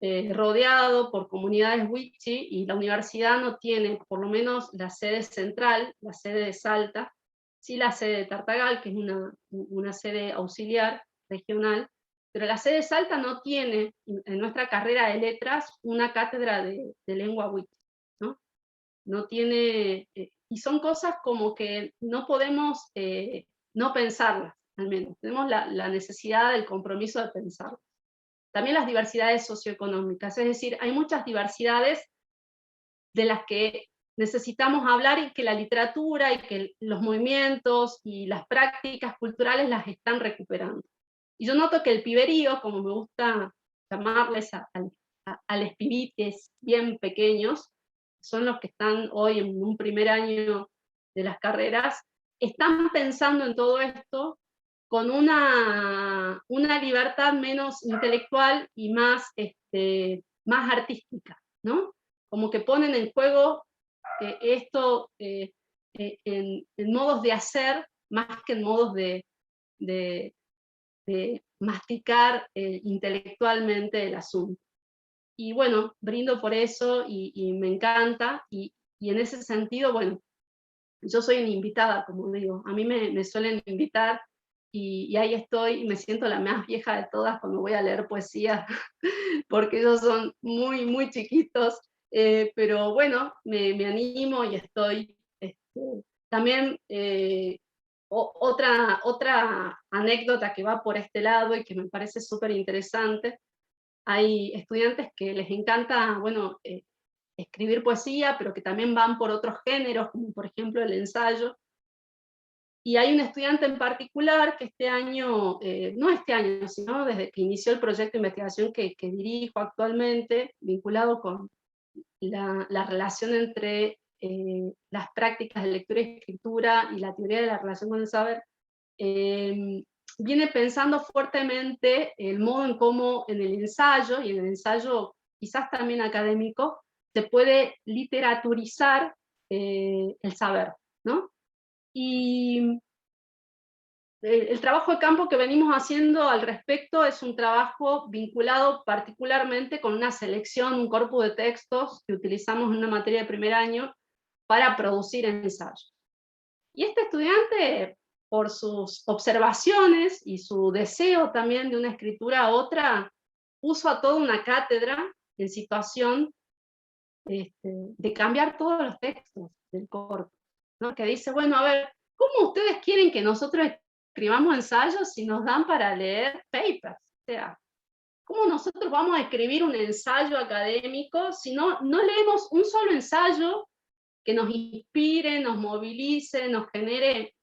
rodeado por comunidades wichí, y la universidad no tiene, por lo menos la sede central, la sede de Salta, sí la sede de Tartagal, que es una sede auxiliar regional, pero la sede de Salta no tiene, en nuestra carrera de letras, una cátedra de lengua wichí, ¿no? No tiene, y son cosas como que no podemos no pensarlas, al menos. Tenemos la necesidad del compromiso de pensarlas. También las diversidades socioeconómicas, es decir, hay muchas diversidades de las que necesitamos hablar y que la literatura y que los movimientos y las prácticas culturales las están recuperando. Y yo noto que el piberío, como me gusta llamarles a los pibites bien pequeños, son los que están hoy en un primer año de las carreras, están pensando en todo esto con una libertad menos intelectual y más artística, ¿no? Como que ponen en juego esto en modos de hacer más que en modos de masticar intelectualmente el asunto. Y bueno, brindo por eso y me encanta, y en ese sentido, bueno, yo soy una invitada, como digo, a mí me suelen invitar y ahí estoy, y me siento la más vieja de todas cuando voy a leer poesía, porque ellos son muy, muy chiquitos, pero bueno, me animo y estoy. También otra anécdota que va por este lado y que me parece súper interesante. Hay estudiantes que les encanta, bueno, escribir poesía, pero que también van por otros géneros, como por ejemplo el ensayo. Y hay un estudiante en particular que este año, no este año, sino desde que inició el proyecto de investigación que dirijo actualmente, vinculado con la relación entre las prácticas de lectura y escritura y la teoría de la relación con el saber, viene pensando fuertemente el modo en cómo en el ensayo, y en el ensayo quizás también académico, se puede literaturizar el saber, ¿no? Y el trabajo de campo que venimos haciendo al respecto es un trabajo vinculado particularmente con una selección, un corpus de textos que utilizamos en una materia de primer año para producir ensayos. Y este estudiante, por sus observaciones y su deseo también de una escritura a otra, puso a toda una cátedra en situación de cambiar todos los textos del corpus, ¿no? Que dice, bueno, a ver, ¿cómo ustedes quieren que nosotros escribamos ensayos si nos dan para leer papers? O sea, ¿cómo nosotros vamos a escribir un ensayo académico si no leemos un solo ensayo que nos inspire, nos movilice, nos genere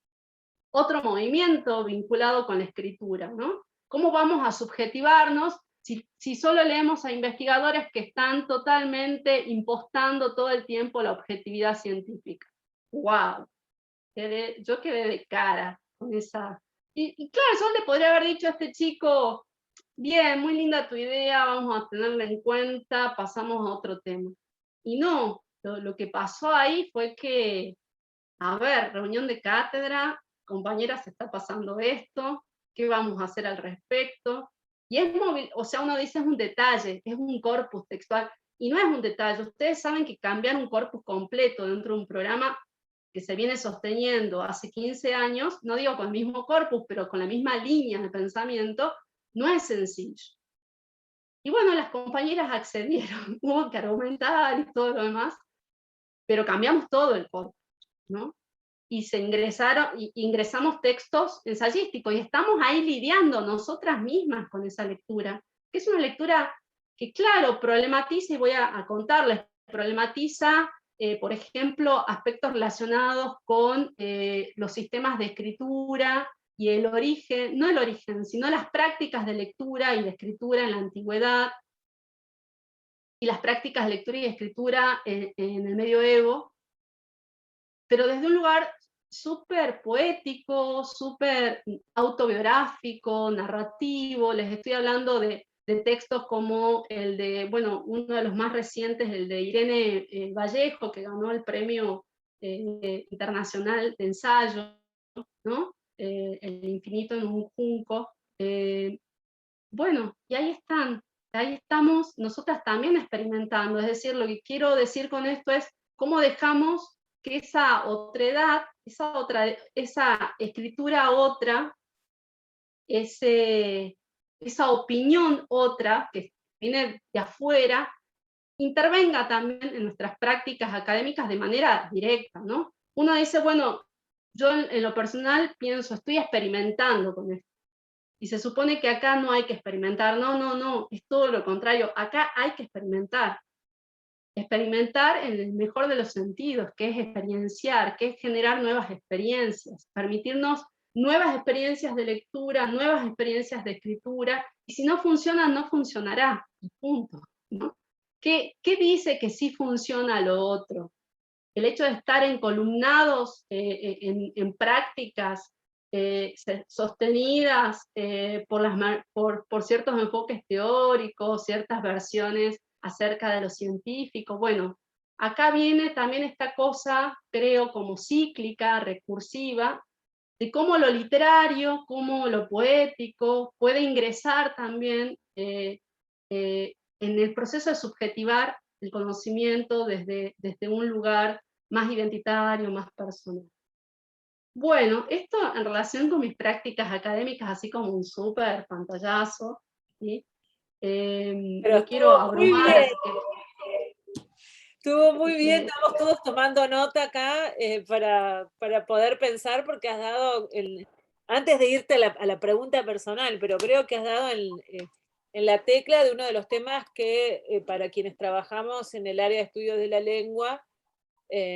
otro movimiento vinculado con la escritura, ¿no? ¿Cómo vamos a subjetivarnos si solo leemos a investigadores que están totalmente impostando todo el tiempo la objetividad científica? ¡Wow! Yo quedé de cara con esa... Y claro, yo le podría haber dicho a este chico, bien, muy linda tu idea, vamos a tenerla en cuenta, pasamos a otro tema. Y no, lo que pasó ahí fue que, a ver, reunión de cátedra, compañera, se está pasando esto, ¿qué vamos a hacer al respecto? Y es móvil, o sea, uno dice es un detalle, es un corpus textual, y no es un detalle. Ustedes saben que cambiar un corpus completo dentro de un programa que se viene sosteniendo hace 15 años, no digo con el mismo corpus, pero con la misma línea de pensamiento, no es sencillo. Y bueno, las compañeras accedieron, hubo que argumentar y todo lo demás, pero cambiamos todo el corpus, ¿no? Y ingresamos textos ensayísticos, y estamos ahí lidiando nosotras mismas con esa lectura, que es una lectura que, claro, problematiza, y voy a contarles, problematiza, por ejemplo, aspectos relacionados con los sistemas de escritura y el origen, no el origen, sino las prácticas de lectura y de escritura en la antigüedad, y las prácticas de lectura y escritura en el medioevo, pero desde un lugar súper poético, súper autobiográfico, narrativo. Les estoy hablando de textos como el de, bueno, uno de los más recientes, el de Irene Vallejo, que ganó el premio internacional de ensayo, ¿no? El infinito en un junco. Bueno, y ahí estamos nosotras también experimentando. Es decir, lo que quiero decir con esto es cómo dejamos que esa otredad, esa escritura otra, esa opinión otra que viene de afuera, intervenga también en nuestras prácticas académicas de manera directa, ¿no? Uno dice, bueno, yo en lo personal pienso, estoy experimentando con esto. Y se supone que acá no hay que experimentar. No, es todo lo contrario. Acá hay que experimentar. Experimentar en el mejor de los sentidos, que es experienciar, que es generar nuevas experiencias, permitirnos nuevas experiencias de lectura, nuevas experiencias de escritura, y si no funciona, no funcionará, y punto, ¿no? ¿Qué dice que sí funciona lo otro? El hecho de estar encolumnados en prácticas sostenidas por ciertos enfoques teóricos, ciertas versiones acerca de lo científico. Bueno, acá viene también esta cosa, creo, como cíclica, recursiva, de cómo lo literario, cómo lo poético puede ingresar también en el proceso de subjetivar el conocimiento desde un lugar más identitario, más personal. Bueno, esto en relación con mis prácticas académicas, así como un súper pantallazo, ¿sí? Pero no quiero abrumar, así que... Estuvo muy bien, estamos todos tomando nota acá para poder pensar, porque has dado, antes de irte a la pregunta personal, pero creo que has dado en la tecla de uno de los temas que para quienes trabajamos en el área de estudios de la lengua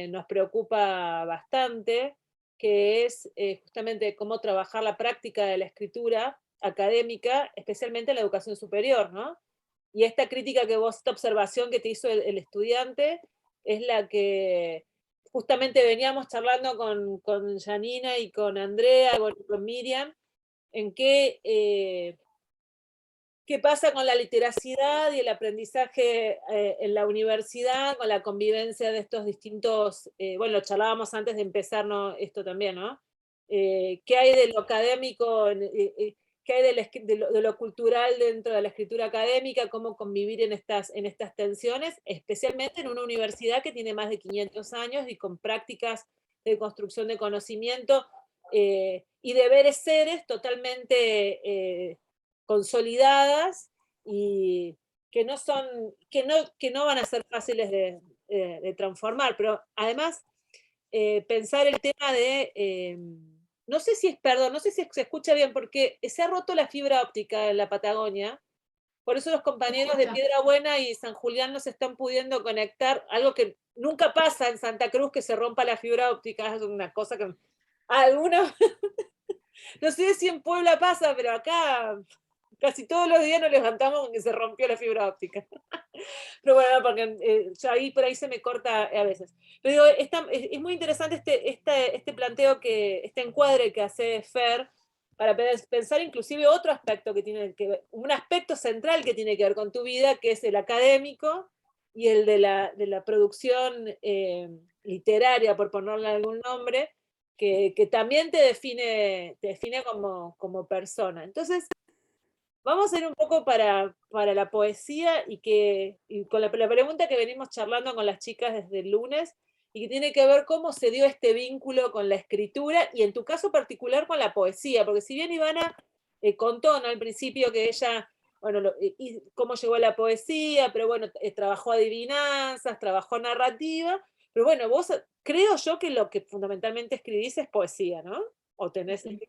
nos preocupa bastante, que es justamente cómo trabajar la práctica de la escritura académica, especialmente en la educación superior, ¿no? Y esta crítica esta observación que te hizo el estudiante, es la que justamente veníamos charlando con Janina y con Andrea, con Miriam, en qué pasa con la literacidad y el aprendizaje en la universidad, con la convivencia de estos distintos, bueno, lo charlábamos antes de empezar esto también, ¿no? ¿Qué hay de lo académico, qué hay de lo cultural dentro de la escritura académica, cómo convivir en estas tensiones, especialmente en una universidad que tiene más de 500 años y con prácticas de construcción de conocimiento y deberes seres totalmente consolidadas y que no van a ser fáciles de transformar, pero además pensar el tema de, no sé si se escucha bien, porque se ha roto la fibra óptica en la Patagonia, por eso los compañeros de Piedra Buena y San Julián no se están pudiendo conectar, algo que nunca pasa en Santa Cruz, que se rompa la fibra óptica, es una cosa que algunos, no sé si en Puebla pasa, pero acá casi todos los días nos levantamos con que se rompió la fibra óptica. Pero bueno, porque ya por ahí se me corta a veces. Pero digo, es muy interesante este planteo, este encuadre que hace Fer, para pensar inclusive otro aspecto que tiene que ver, un aspecto central que tiene que ver con tu vida, que es el académico y el de la producción literaria, por ponerle algún nombre, que también te define como persona. Entonces, vamos a ir un poco para la poesía y con la pregunta que venimos charlando con las chicas desde el lunes y que tiene que ver cómo se dio este vínculo con la escritura y en tu caso particular con la poesía, porque si bien Ivana contó, ¿no?, al principio que ella, bueno, y cómo llegó a la poesía, pero bueno, trabajó adivinanzas, trabajó narrativa, pero bueno, vos creo yo que lo que fundamentalmente escribís es poesía, ¿no? O tenés... Sí.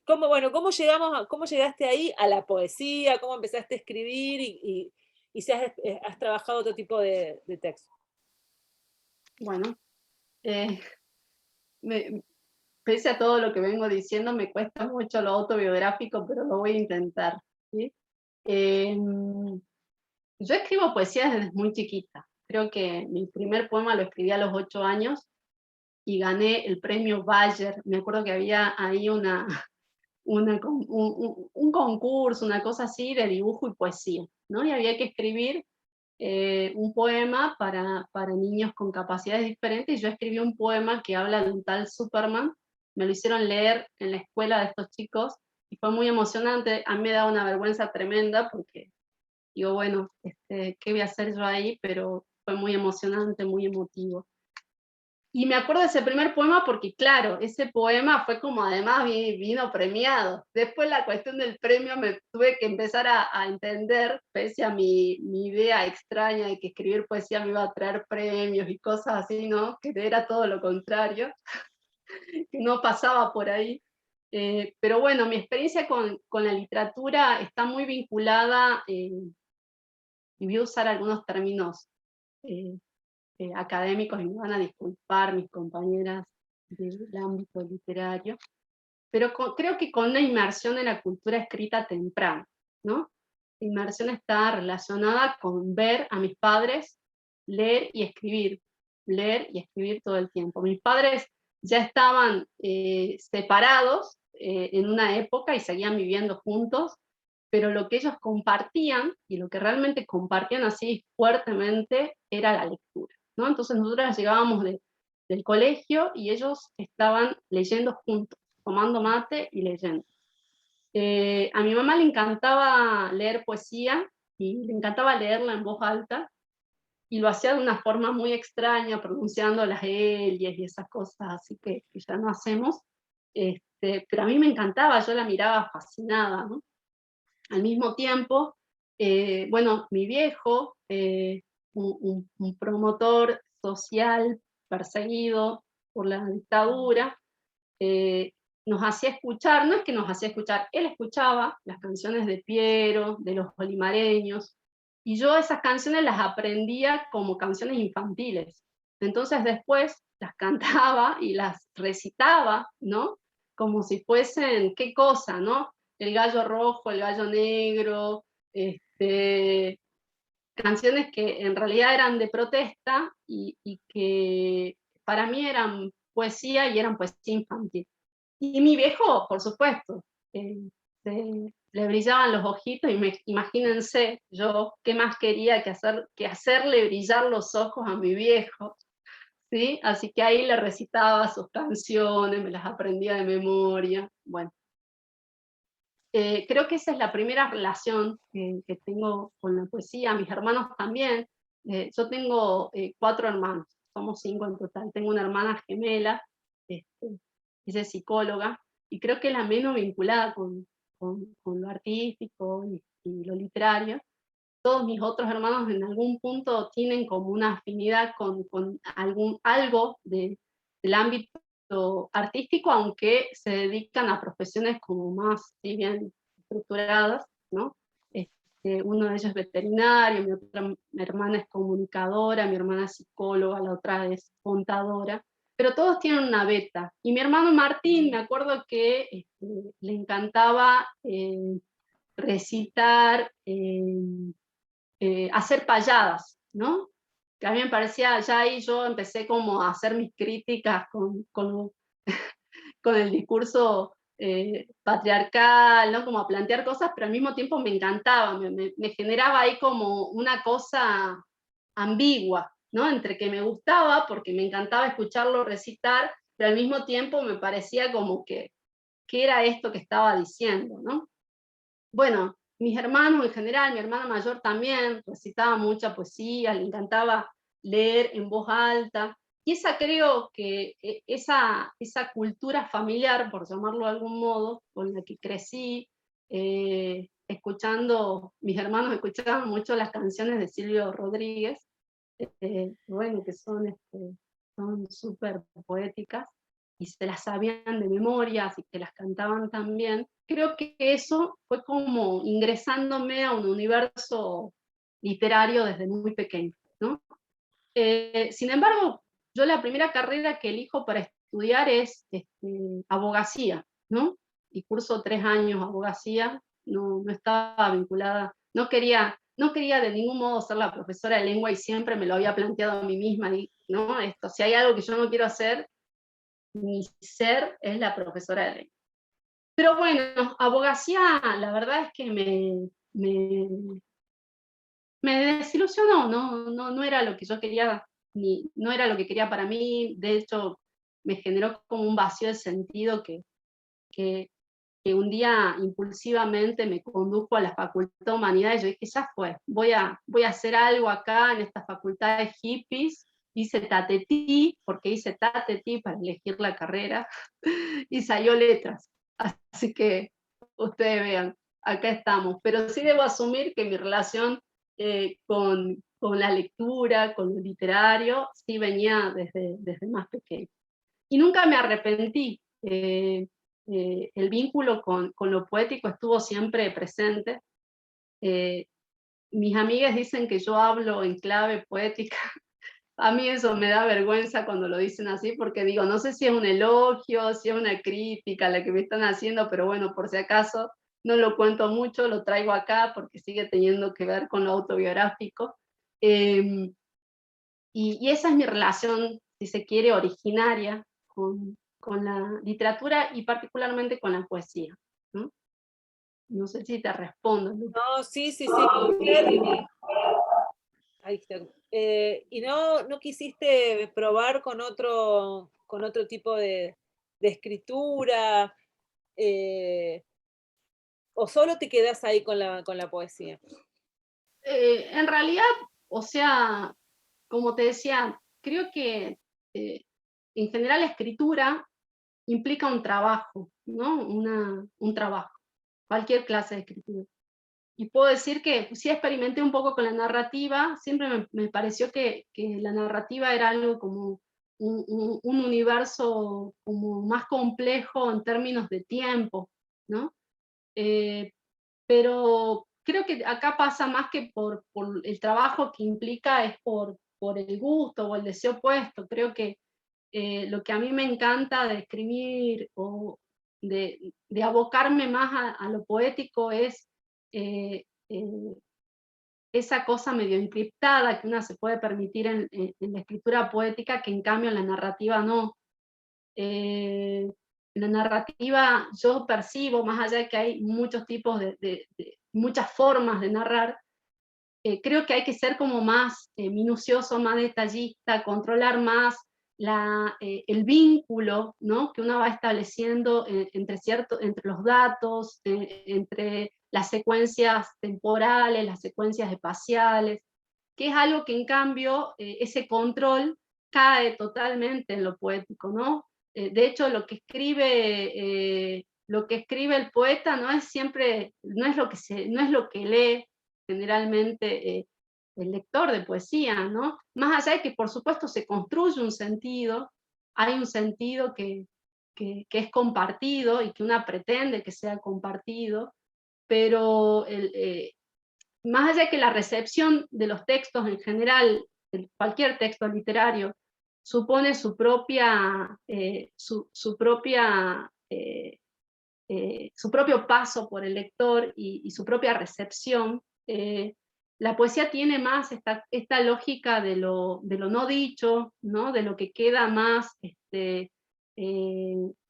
¿Cómo llegaste ahí a la poesía? ¿Cómo empezaste a escribir? Y si has trabajado otro tipo de texto. Bueno, pese a todo lo que vengo diciendo, me cuesta mucho lo autobiográfico, pero lo voy a intentar, ¿sí? Yo escribo poesía desde muy chiquita. Creo que mi primer poema lo escribí a los 8 años y gané el premio Bayer. Me acuerdo que había ahí un concurso, una cosa así de dibujo y poesía, ¿no? Y había que escribir un poema para niños con capacidades diferentes, y yo escribí un poema que habla de un tal Superman. Me lo hicieron leer en la escuela de estos chicos, y fue muy emocionante. A mí me da una vergüenza tremenda, porque digo, bueno, ¿qué voy a hacer yo ahí? Pero fue muy emocionante, muy emotivo. Y me acuerdo de ese primer poema porque, claro, ese poema fue como, además vino premiado. Después la cuestión del premio me tuve que empezar a entender, pese a mi idea extraña de que escribir poesía me iba a traer premios y cosas así, ¿no? Que era todo lo contrario, que no pasaba por ahí. Pero bueno, mi experiencia con la literatura está muy vinculada, y voy a usar algunos términos académicos, y me van a disculpar mis compañeras del ámbito literario, pero creo que con una inmersión en la cultura escrita temprana, ¿no? La inmersión está relacionada con ver a mis padres leer y escribir todo el tiempo. Mis padres ya estaban separados en una época y seguían viviendo juntos, pero lo que ellos compartían, y lo que realmente compartían así fuertemente, era la lectura, ¿no? Entonces nosotros llegábamos del colegio y ellos estaban leyendo juntos, tomando mate y leyendo. A mi mamá le encantaba leer poesía y le encantaba leerla en voz alta, y lo hacía de una forma muy extraña, pronunciando las L's y esas cosas así que ya no hacemos, pero a mí me encantaba, yo la miraba fascinada, ¿no? Al mismo tiempo, bueno, mi viejo un promotor social perseguido por la dictadura, nos hacía escuchar, no es que nos hacía escuchar, él escuchaba las canciones de Piero, de los olimareños, y yo esas canciones las aprendía como canciones infantiles. Entonces después las cantaba y las recitaba, ¿no? Como si fuesen, ¿qué cosa, no? El gallo rojo, el gallo negro, canciones que en realidad eran de protesta y que para mí eran poesía y eran poesía infantil. Y mi viejo, por supuesto, le brillaban los ojitos y imagínense yo qué más quería que hacerle brillar los ojos a mi viejo, ¿sí? Así que ahí le recitaba sus canciones, me las aprendía de memoria, bueno. Creo que esa es la primera relación que tengo con la poesía, mis hermanos también. Yo tengo 4 hermanos, somos 5 en total. Tengo una hermana gemela, este, ella es psicóloga, y creo que es la menos vinculada con lo artístico y lo literario. Todos mis otros hermanos en algún punto tienen como una afinidad con algo del ámbito artístico, aunque se dedican a profesiones como más, si bien estructuradas, ¿no? Uno de ellos es veterinario, mi otra hermana es comunicadora, mi hermana es psicóloga, la otra es contadora, pero todos tienen una beta. Y mi hermano Martín, me acuerdo que le encantaba recitar, hacer payadas, ¿no? Que a mí me parecía, ya ahí yo empecé como a hacer mis críticas con el discurso patriarcal, ¿no? Como a plantear cosas, pero al mismo tiempo me encantaba, me generaba ahí como una cosa ambigua, ¿no? Entre que me gustaba, porque me encantaba escucharlo recitar, pero al mismo tiempo me parecía como que ¿qué era esto que estaba diciendo, no? Bueno, mis hermanos en general, mi hermana mayor también recitaba mucha poesía, le encantaba leer en voz alta, y esa creo que esa cultura familiar, por llamarlo de algún modo, con la que crecí, escuchando, mis hermanos escuchaban mucho las canciones de Silvio Rodríguez, bueno, que son súper poéticas, y se las sabían de memoria, así que las cantaban también. Creo que eso fue como ingresándome a un universo literario desde muy pequeño, ¿no? Sin embargo, yo la primera carrera que elijo para estudiar es abogacía, ¿no? Y curso 3 años abogacía, no estaba vinculada, no quería de ningún modo ser la profesora de lengua y siempre me lo había planteado a mí misma, ¿no? Si hay algo que yo no quiero hacer, mi ser es la profesora de lengua. Pero bueno, abogacía, la verdad es que me desilusionó, no era lo que yo quería, no era lo que quería para mí, de hecho me generó como un vacío de sentido que un día impulsivamente me condujo a la Facultad de Humanidades, y yo dije, ya fue, voy a hacer algo acá en esta facultad de hippies, hice tatetí, porque hice tatetí para elegir la carrera, y salió letras, así que ustedes vean, acá estamos, pero sí debo asumir que mi relación con la lectura, con lo literario, sí venía desde más pequeño. Y nunca me arrepentí. El vínculo con lo poético estuvo siempre presente. Mis amigas dicen que yo hablo en clave poética. A mí eso me da vergüenza cuando lo dicen así, porque digo, no sé si es un elogio, si es una crítica la que me están haciendo, pero bueno, por si acaso, no lo cuento mucho, lo traigo acá porque sigue teniendo que ver con lo autobiográfico. Y esa es mi relación, si se quiere, originaria con la literatura y particularmente con la poesía, ¿no? No sé si te respondo. No, sí. Ahí está. ¿Y no quisiste probar con otro tipo de escritura? ¿O solo te quedás ahí con la poesía? En realidad, o sea, como te decía, creo que en general la escritura implica un trabajo, ¿no? Un trabajo, cualquier clase de escritura. y puedo decir que sí experimenté un poco con la narrativa, siempre me pareció que la narrativa era algo como un universo como más complejo en términos de tiempo, ¿no? Pero creo que acá pasa más que por el trabajo que implica, es por el gusto o el deseo puesto. Creo que lo que a mí me encanta de escribir o de abocarme más a lo poético es eh, esa cosa medio encriptada que una se puede permitir en la escritura poética, que en cambio en la narrativa no. En la narrativa yo percibo, más allá de que hay muchos tipos muchas formas de narrar, creo que hay que ser como más minucioso, más detallista, controlar más el vínculo, ¿no?, que uno va estableciendo entre los datos, entre las secuencias temporales, las secuencias espaciales, que es algo que en cambio ese control cae totalmente en lo poético, ¿no? De hecho, lo que escribe el poeta no es siempre, no es lo que lee generalmente el lector de poesía, ¿no? Más allá de que por supuesto se construye un sentido, hay un sentido que es compartido y que una pretende que sea compartido, pero más allá de que la recepción de los textos en general, cualquier texto literario, supone su propio paso por el lector y su propia recepción, la poesía tiene más esta lógica de lo no dicho, ¿no?, de lo que queda más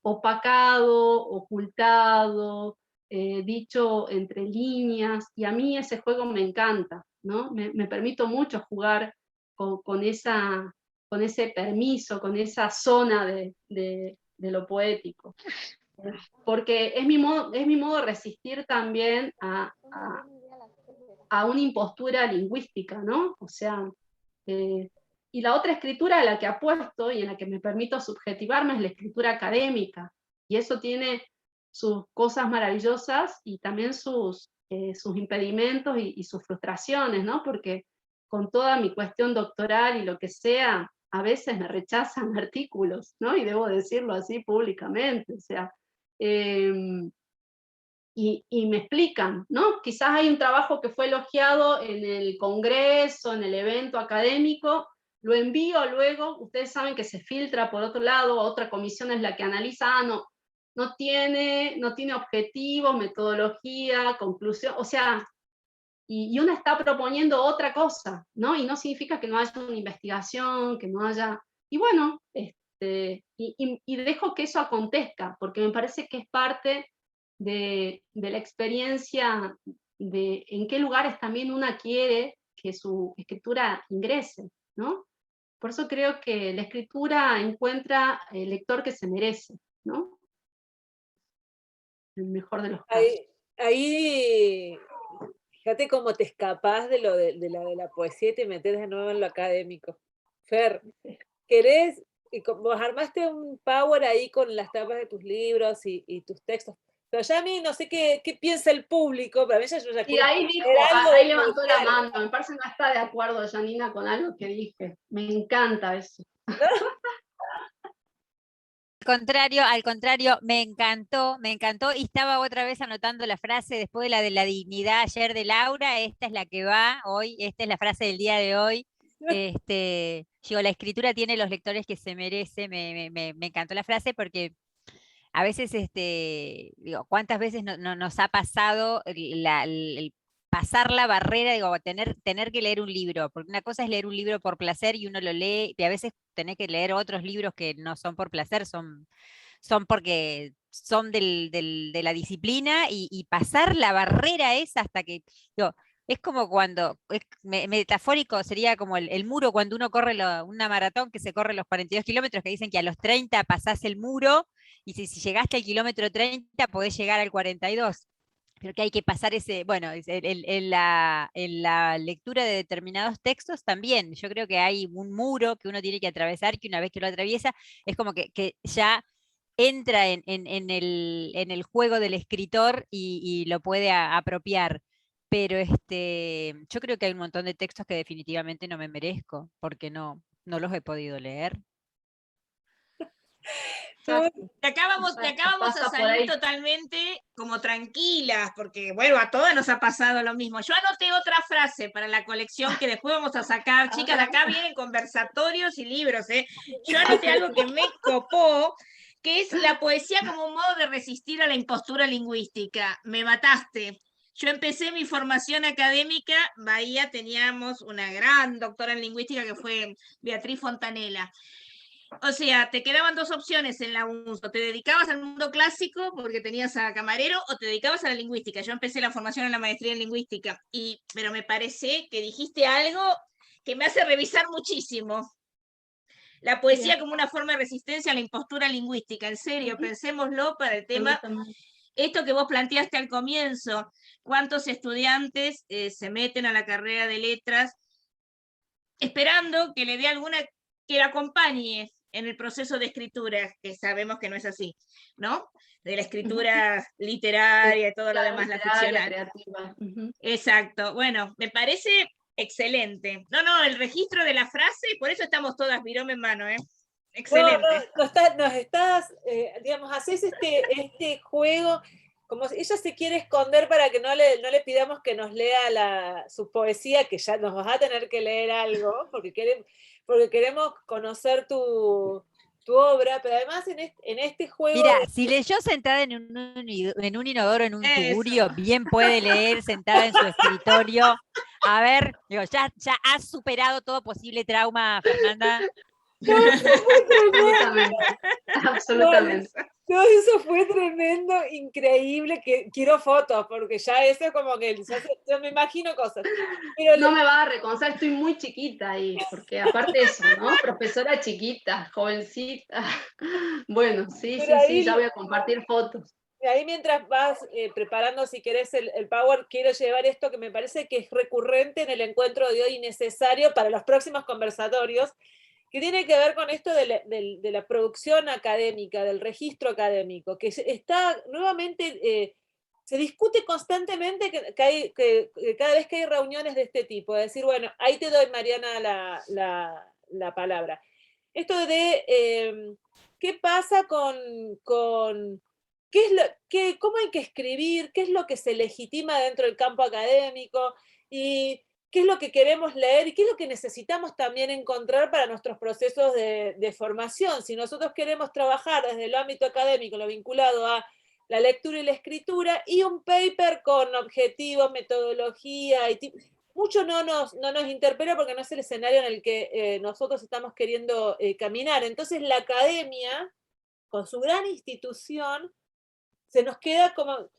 opacado, ocultado, dicho entre líneas, y a mí ese juego me encanta, ¿no? Me permito mucho jugar con ese permiso, con esa zona de lo poético, porque es mi modo de resistir también a una impostura lingüística, ¿no? O sea, y la otra escritura a la que apuesto y en la que me permito subjetivarme es la escritura académica, y eso tiene sus cosas maravillosas y también sus impedimentos y sus frustraciones, ¿no? Porque con toda mi cuestión doctoral y lo que sea, a veces me rechazan artículos, ¿no? Y debo decirlo así públicamente, o sea, y me explican, ¿no? Quizás hay un trabajo que fue elogiado en el congreso, en el evento académico, lo envío luego, ustedes saben que se filtra por otro lado, otra comisión es la que analiza, no tiene objetivo, metodología, conclusión, o sea, y uno está proponiendo otra cosa, ¿no? Y no significa que no haya una investigación, que no haya... Y bueno, y dejo que eso acontezca, porque me parece que es parte de la experiencia de en qué lugares también una quiere que su escritura ingrese, ¿no? Por eso creo que la escritura encuentra el lector que se merece, ¿no? En el mejor de los casos. Ahí fíjate cómo te escapás de la poesía y te metes de nuevo en lo académico. Fer, ¿querés? Y vos armaste un power ahí con las tapas de tus libros y tus textos. Pero ya a mí no sé qué piensa el público, pero a veces yo ya Y quiero ahí dijo, ver algo ahí de levantó la poesía. mano, me parece que no está de acuerdo Janina con algo que dije. Me encanta eso. Al contrario, me encantó, y estaba otra vez anotando la frase después de la dignidad ayer de Laura, esta es la que va hoy, esta es la frase del día de hoy. Digo, la escritura tiene los lectores que se merece, me encantó la frase porque a veces, digo, ¿cuántas veces nos ha pasado el pasar la barrera, digo, tener que leer un libro? Porque una cosa es leer un libro por placer y uno lo lee, y a veces tener que leer otros libros que no son por placer, son porque son de la disciplina, y pasar la barrera esa hasta que, digo, es como cuando, metafórico sería como el muro cuando uno corre una maratón que se corre los 42 kilómetros, que dicen que a los 30 pasás el muro, y si llegaste al kilómetro 30 podés llegar al 42. Pero que hay que pasar bueno, en la lectura de determinados textos también. Yo creo que hay un muro que uno tiene que atravesar, que una vez que lo atraviesa, es como que ya entra en el juego del escritor y lo puede apropiar. pero yo creo que hay un montón de textos que definitivamente no me merezco, porque no los he podido leer. Te acabamos a salir totalmente como tranquilas, porque bueno, a todas nos ha pasado lo mismo. Yo anoté otra frase para la colección que después vamos a sacar. Chicas, de acá vienen conversatorios y libros, ¿eh? Yo anoté algo que me copó, que es la poesía como un modo de resistir a la impostura lingüística. Me mataste. Yo empecé mi formación académica, Bahía teníamos una gran doctora en lingüística que fue Beatriz Fontanella. O sea, te quedaban dos opciones en la UNSO. Te dedicabas al mundo clásico porque tenías a Camarero o te dedicabas a la lingüística. Yo empecé la formación en la maestría en lingüística, pero me parece que dijiste algo que me hace revisar muchísimo. La poesía como una forma de resistencia a la impostura lingüística. En serio, pensémoslo para el tema. Esto que vos planteaste al comienzo, ¿cuántos estudiantes se meten a la carrera de letras esperando que le dé alguna, que la acompañe en el proceso de escritura, que sabemos que no es así, ¿no? De la escritura literaria y todo lo demás, la ficcional. Creativa. Exacto. Bueno, me parece excelente. No, el registro de la frase, por eso estamos todas virome en mano, ¿eh? Excelente. Nos estás, digamos, haces este juego, como si ella se quiere esconder para que no le pidamos que nos lea su poesía, que ya nos vas a tener que leer algo, porque queremos conocer tu obra, pero además en este juego... Mira, si leyó sentada en un inodoro, en un tugurio, bien puede leer sentada en su escritorio. A ver, digo, ya has superado todo posible trauma, Fernanda. No, eso fue tremendo. Absolutamente. No, eso fue tremendo, increíble, que quiero fotos, porque ya eso es como que yo me imagino cosas. Pero no me va a reconocer, estoy muy chiquita ahí, porque aparte eso, ¿no? Profesora chiquita, jovencita. Bueno, sí, ya voy a compartir fotos. Y ahí mientras vas preparando, si querés, el Power, quiero llevar esto que me parece que es recurrente en el encuentro de hoy y necesario para los próximos conversatorios, que tiene que ver con esto de la producción académica, del registro académico, que está nuevamente, se discute constantemente que cada vez que hay reuniones de este tipo, de decir, bueno, ahí te doy, Mariana, la palabra. Esto de qué pasa con cómo hay que escribir, qué es lo que se legitima dentro del campo académico, y qué es lo que queremos leer y qué es lo que necesitamos también encontrar para nuestros procesos de formación. Si nosotros queremos trabajar desde el ámbito académico, lo vinculado a la lectura y la escritura, y un paper con objetivos, metodología, y mucho no nos interpela porque no es el escenario en el que nosotros estamos queriendo caminar. Entonces la academia, con su gran institución, se nos queda como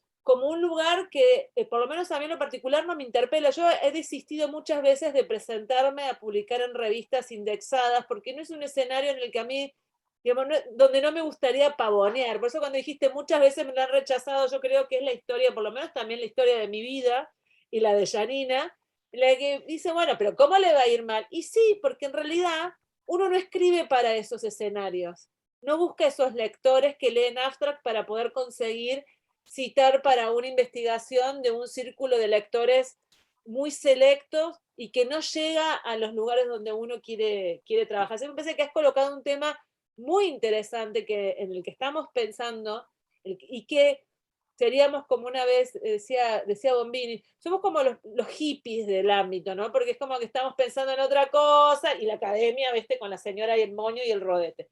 un lugar que, por lo menos a mí en lo particular, no me interpela. Yo he desistido muchas veces de presentarme a publicar en revistas indexadas, porque no es un escenario en el que a mí, digamos, donde no me gustaría pavonear. Por eso cuando dijiste muchas veces me lo han rechazado, yo creo que es la historia, por lo menos también la historia de mi vida y la de Janina, en la que dice, bueno, pero ¿cómo le va a ir mal? Y sí, porque en realidad uno no escribe para esos escenarios. No busca esos lectores que leen abstract para poder conseguir citar para una investigación de un círculo de lectores muy selectos y que no llega a los lugares donde uno quiere trabajar. Así me parece que has colocado un tema muy interesante en el que estamos pensando y que seríamos como una vez, decía Bombini, somos como los hippies del ámbito, ¿no? Porque es como que estamos pensando en otra cosa y la academia, ¿viste? Con la señora y el moño y el rodete.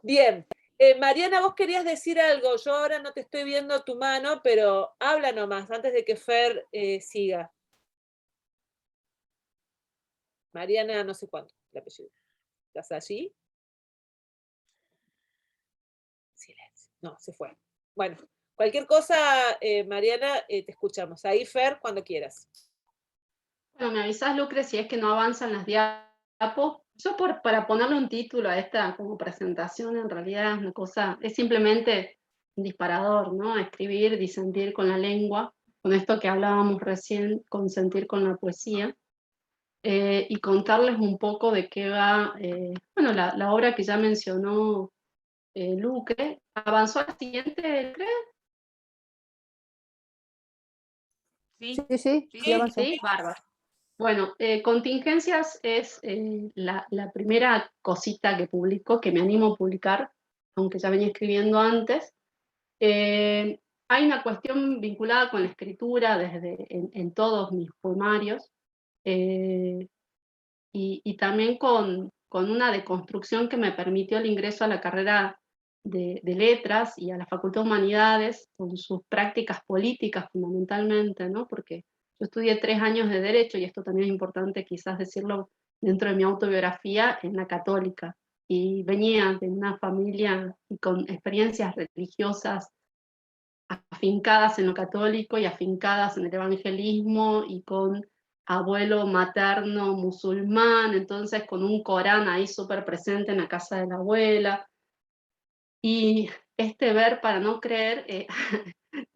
Bien. Mariana, vos querías decir algo. Yo ahora no te estoy viendo tu mano, pero habla nomás antes de que Fer siga. Mariana, no sé cuánto, el apellido. ¿Estás allí? Silencio. No, se fue. Bueno, cualquier cosa, Mariana, te escuchamos. Ahí, Fer, cuando quieras. Bueno, me avisas, Lucre, si es que no avanzan las diapos. Yo para ponerle un título a esta como presentación, en realidad es una cosa, es simplemente un disparador, ¿no? Escribir, disentir con la lengua, con esto que hablábamos recién, consentir con la poesía, y contarles un poco de qué va, bueno, la obra que ya mencionó Lucre. ¿Avanzó al siguiente, Lucre? Sí, Sí, sí, sí, sí, avanza. Sí, bárbaro. Bueno, Contingencias es la primera cosita que publico, que me animo a publicar, aunque ya venía escribiendo antes. Hay una cuestión vinculada con la escritura en todos mis poemarios, y también con una deconstrucción que me permitió el ingreso a la carrera de letras y a la Facultad de Humanidades, con sus prácticas políticas fundamentalmente, ¿no? Porque yo estudié 3 años de Derecho, y esto también es importante quizás decirlo dentro de mi autobiografía, en la Católica, y venía de una familia y con experiencias religiosas afincadas en lo católico y afincadas en el evangelismo, y con abuelo materno musulmán, entonces con un Corán ahí súper presente en la casa de la abuela. Y este ver para no creer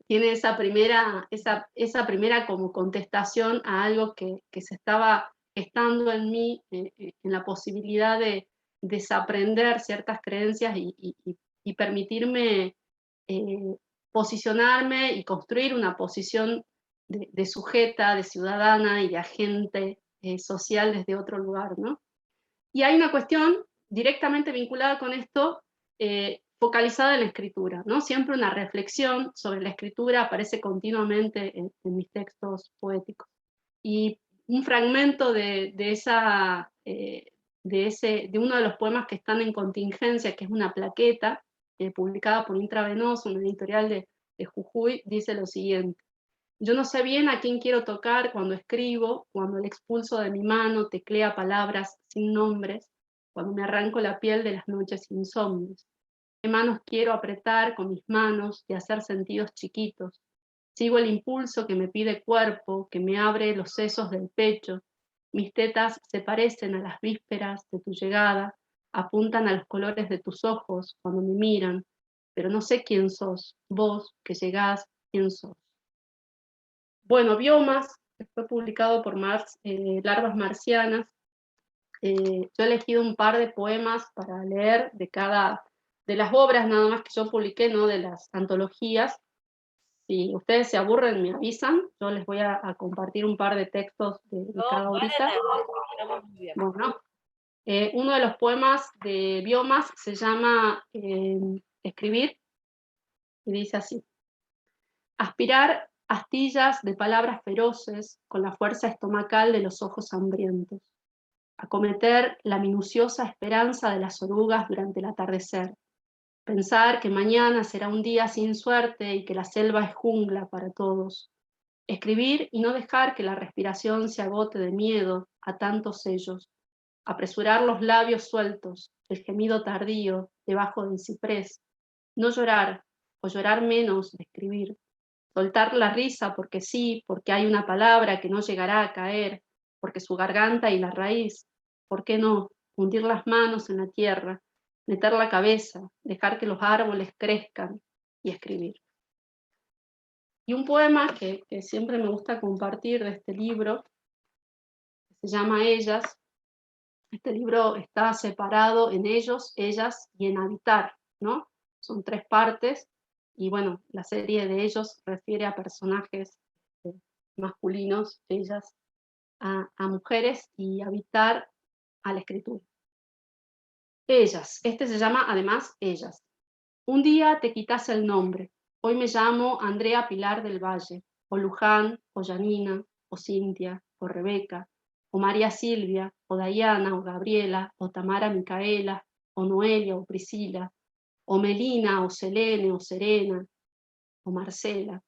tiene esa primera como contestación a algo que se estaba gestando en mí, en la posibilidad de desaprender ciertas creencias y permitirme posicionarme y construir una posición de sujeta, de ciudadana y de agente social desde otro lugar, ¿no? Y hay una cuestión directamente vinculada con esto, focalizada en la escritura, ¿no? Siempre una reflexión sobre la escritura aparece continuamente en mis textos poéticos. Y un fragmento de uno de los poemas que están en Contingencia, que es una plaqueta publicada por Intravenoso, una editorial de Jujuy, dice lo siguiente: yo no sé bien a quién quiero tocar cuando escribo, cuando el expulso de mi mano teclea palabras sin nombres, cuando me arranco la piel de las noches insomnes. ¿Qué manos quiero apretar con mis manos y hacer sentidos chiquitos? Sigo el impulso que me pide cuerpo, que me abre los sesos del pecho. Mis tetas se parecen a las vísperas de tu llegada, apuntan a los colores de tus ojos cuando me miran, pero no sé quién sos, vos que llegás, quién sos. Bueno, Biomas, que fue publicado por Larvas Marcianas. Yo he elegido un par de poemas para leer de las obras nada más que yo publiqué, no de las antologías. Si ustedes se aburren, me avisan. Yo les voy a compartir un par de textos de cada obrita. Estamos muy bien. Bueno, uno de los poemas de Biomas se llama Escribir, y dice así: aspirar astillas de palabras feroces con la fuerza estomacal de los ojos hambrientos, acometer la minuciosa esperanza de las orugas durante el atardecer, pensar que mañana será un día sin suerte y que la selva es jungla para todos, escribir y no dejar que la respiración se agote de miedo a tantos sellos, apresurar los labios sueltos, el gemido tardío debajo del ciprés, no llorar o llorar menos de escribir, soltar la risa porque sí, porque hay una palabra que no llegará a caer, porque su garganta y la raíz, ¿por qué no? Hundir las manos en la tierra, meter la cabeza, dejar que los árboles crezcan y escribir. Y un poema que siempre me gusta compartir de este libro, que se llama Ellas. Este libro está separado en ellos, ellas y en habitar, ¿no? Son 3 partes, y bueno, la serie de ellos refiere a personajes masculinos, ellas a mujeres, y habitar a la escritura. Ellas, este se llama además Ellas. Un día te quitas el nombre, hoy me llamo Andrea Pilar del Valle, o Luján, o Janina, o Cintia, o Rebeca, o María Silvia, o Dayana, o Gabriela, o Tamara Micaela, o Noelia, o Priscila, o Melina, o Selene, o Serena, o Marcela.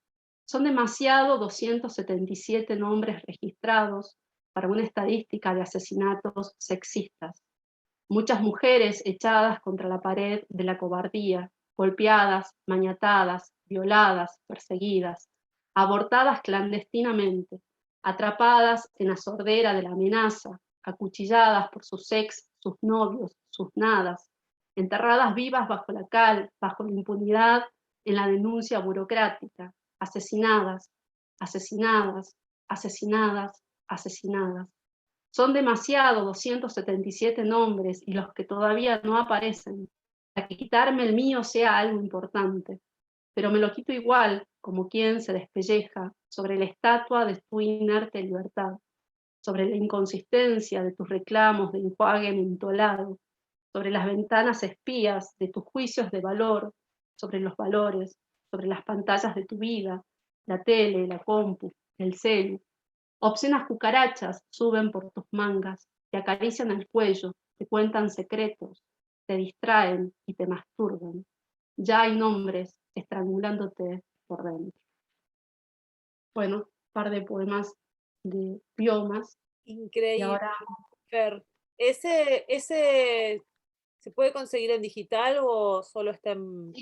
Son demasiado 277 nombres registrados para una estadística de asesinatos sexistas. Muchas mujeres echadas contra la pared de la cobardía, golpeadas, maniatadas, violadas, perseguidas, abortadas clandestinamente, atrapadas en la sordera de la amenaza, acuchilladas por sus ex, sus novios, sus nadas, enterradas vivas bajo la cal, bajo la impunidad, en la denuncia burocrática, asesinadas, asesinadas, asesinadas, asesinadas. Son demasiado 277 nombres y los que todavía no aparecen para que quitarme el mío sea algo importante. pero me lo quito igual, como quien se despelleja sobre la estatua de tu inerte libertad, sobre la inconsistencia de tus reclamos de enjuague mentolado, sobre las ventanas espías de tus juicios de valor, sobre los valores, sobre las pantallas de tu vida, la tele, la compu, el celu. Obscenas cucarachas suben por tus mangas, te acarician el cuello, te cuentan secretos, te distraen y te masturban. Ya hay nombres estrangulándote por dentro. Bueno, un par de poemas de biomas. Increíble, Y ahora Fer. ¿Ese se puede conseguir en digital o solo está en...?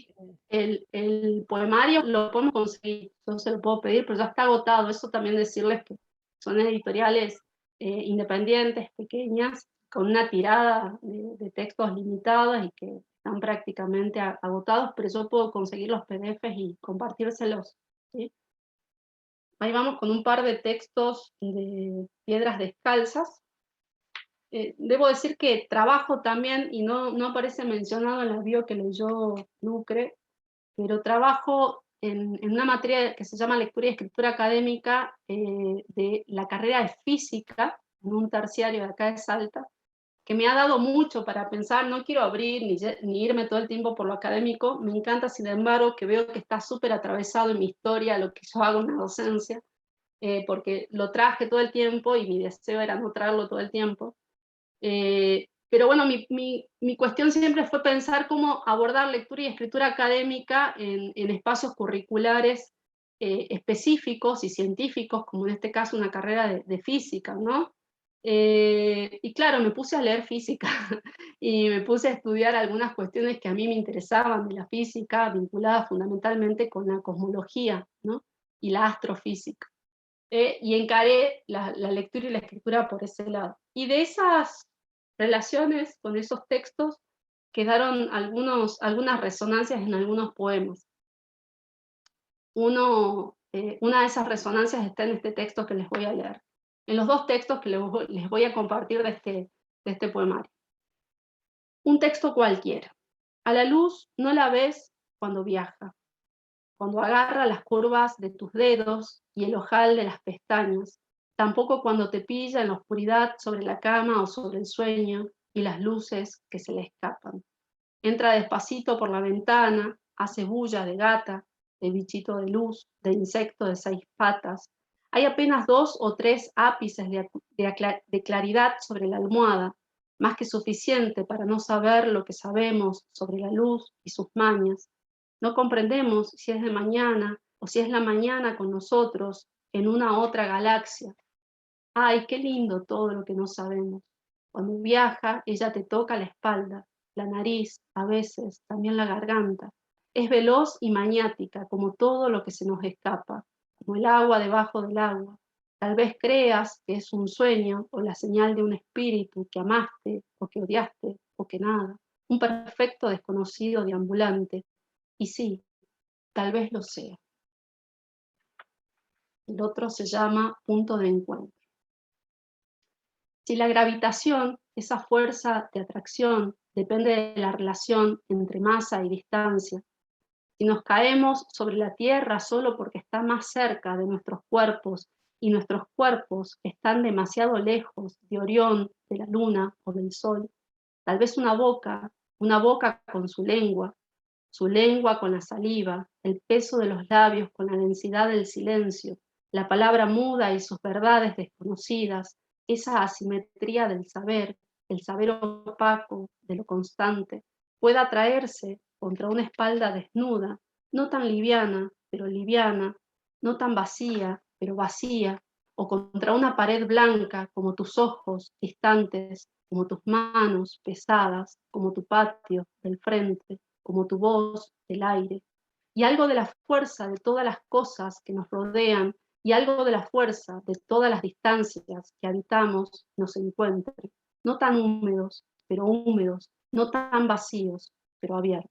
el poemario lo podemos conseguir, yo se lo puedo pedir, pero ya está agotado. Eso también decirles que son editoriales independientes, pequeñas, con una tirada de textos limitadas y que están prácticamente agotados, pero yo puedo conseguir los PDFs y compartírselos, ¿sí? Ahí vamos con un par de textos de Piedras Descalzas. Debo decir que trabajo también, y no aparece mencionado en la bio que leyó Lucre, pero trabajo en una materia que se llama Lectura y Escritura Académica de la carrera de Física, en un terciario de acá de Salta, que me ha dado mucho para pensar. No quiero abrir ni irme todo el tiempo por lo académico, me encanta, sin embargo, que veo que está súper atravesado en mi historia, lo que yo hago en la docencia, porque lo traje todo el tiempo y mi deseo era no traerlo todo el tiempo. Pero bueno, mi cuestión siempre fue pensar cómo abordar lectura y escritura académica en espacios curriculares específicos y científicos, como en este caso una carrera de física, ¿no? Y claro, me puse a leer física y me puse a estudiar algunas cuestiones que a mí me interesaban de la física, vinculadas fundamentalmente con la cosmología, ¿no? Y la astrofísica. Y encaré la lectura y la escritura por ese lado. Y de esas relaciones con esos textos quedaron algunas resonancias en algunos poemas. Una de esas resonancias está en este texto que les voy a leer, en los dos textos que les voy a compartir de este poemario. Un texto cualquiera. A la luz no la ves cuando viaja, cuando agarra las curvas de tus dedos y el ojal de las pestañas, tampoco cuando te pilla en la oscuridad sobre la cama o sobre el sueño y las luces que se le escapan. Entra despacito por la ventana, hace bulla de gata, de bichito de luz, de insecto de 6 patas. Hay apenas 2 o 3 ápices de claridad sobre la almohada, más que suficiente para no saber lo que sabemos sobre la luz y sus mañas. No comprendemos si es de mañana o si es la mañana con nosotros en una otra galaxia. Ay, qué lindo todo lo que no sabemos. Cuando viaja, ella te toca la espalda, la nariz, a veces, también la garganta. Es veloz y maniática, como todo lo que se nos escapa, como el agua debajo del agua. Tal vez creas que es un sueño o la señal de un espíritu que amaste o que odiaste o que nada. Un perfecto desconocido deambulante. Y sí, tal vez lo sea. El otro se llama Punto de Encuentro. Si la gravitación, esa fuerza de atracción, depende de la relación entre masa y distancia, si nos caemos sobre la Tierra solo porque está más cerca de nuestros cuerpos y nuestros cuerpos están demasiado lejos de Orión, de la Luna o del Sol, tal vez una boca con su lengua con la saliva, el peso de los labios con la densidad del silencio, la palabra muda y sus verdades desconocidas, esa asimetría del saber, el saber opaco de lo constante, pueda atraerse contra una espalda desnuda, no tan liviana, pero liviana, no tan vacía, pero vacía, o contra una pared blanca como tus ojos distantes, como tus manos pesadas, como tu patio del frente, como tu voz del aire, y algo de la fuerza de todas las cosas que nos rodean y algo de la fuerza de todas las distancias que habitamos nos encuentren, no tan húmedos, pero húmedos, no tan vacíos, pero abiertos.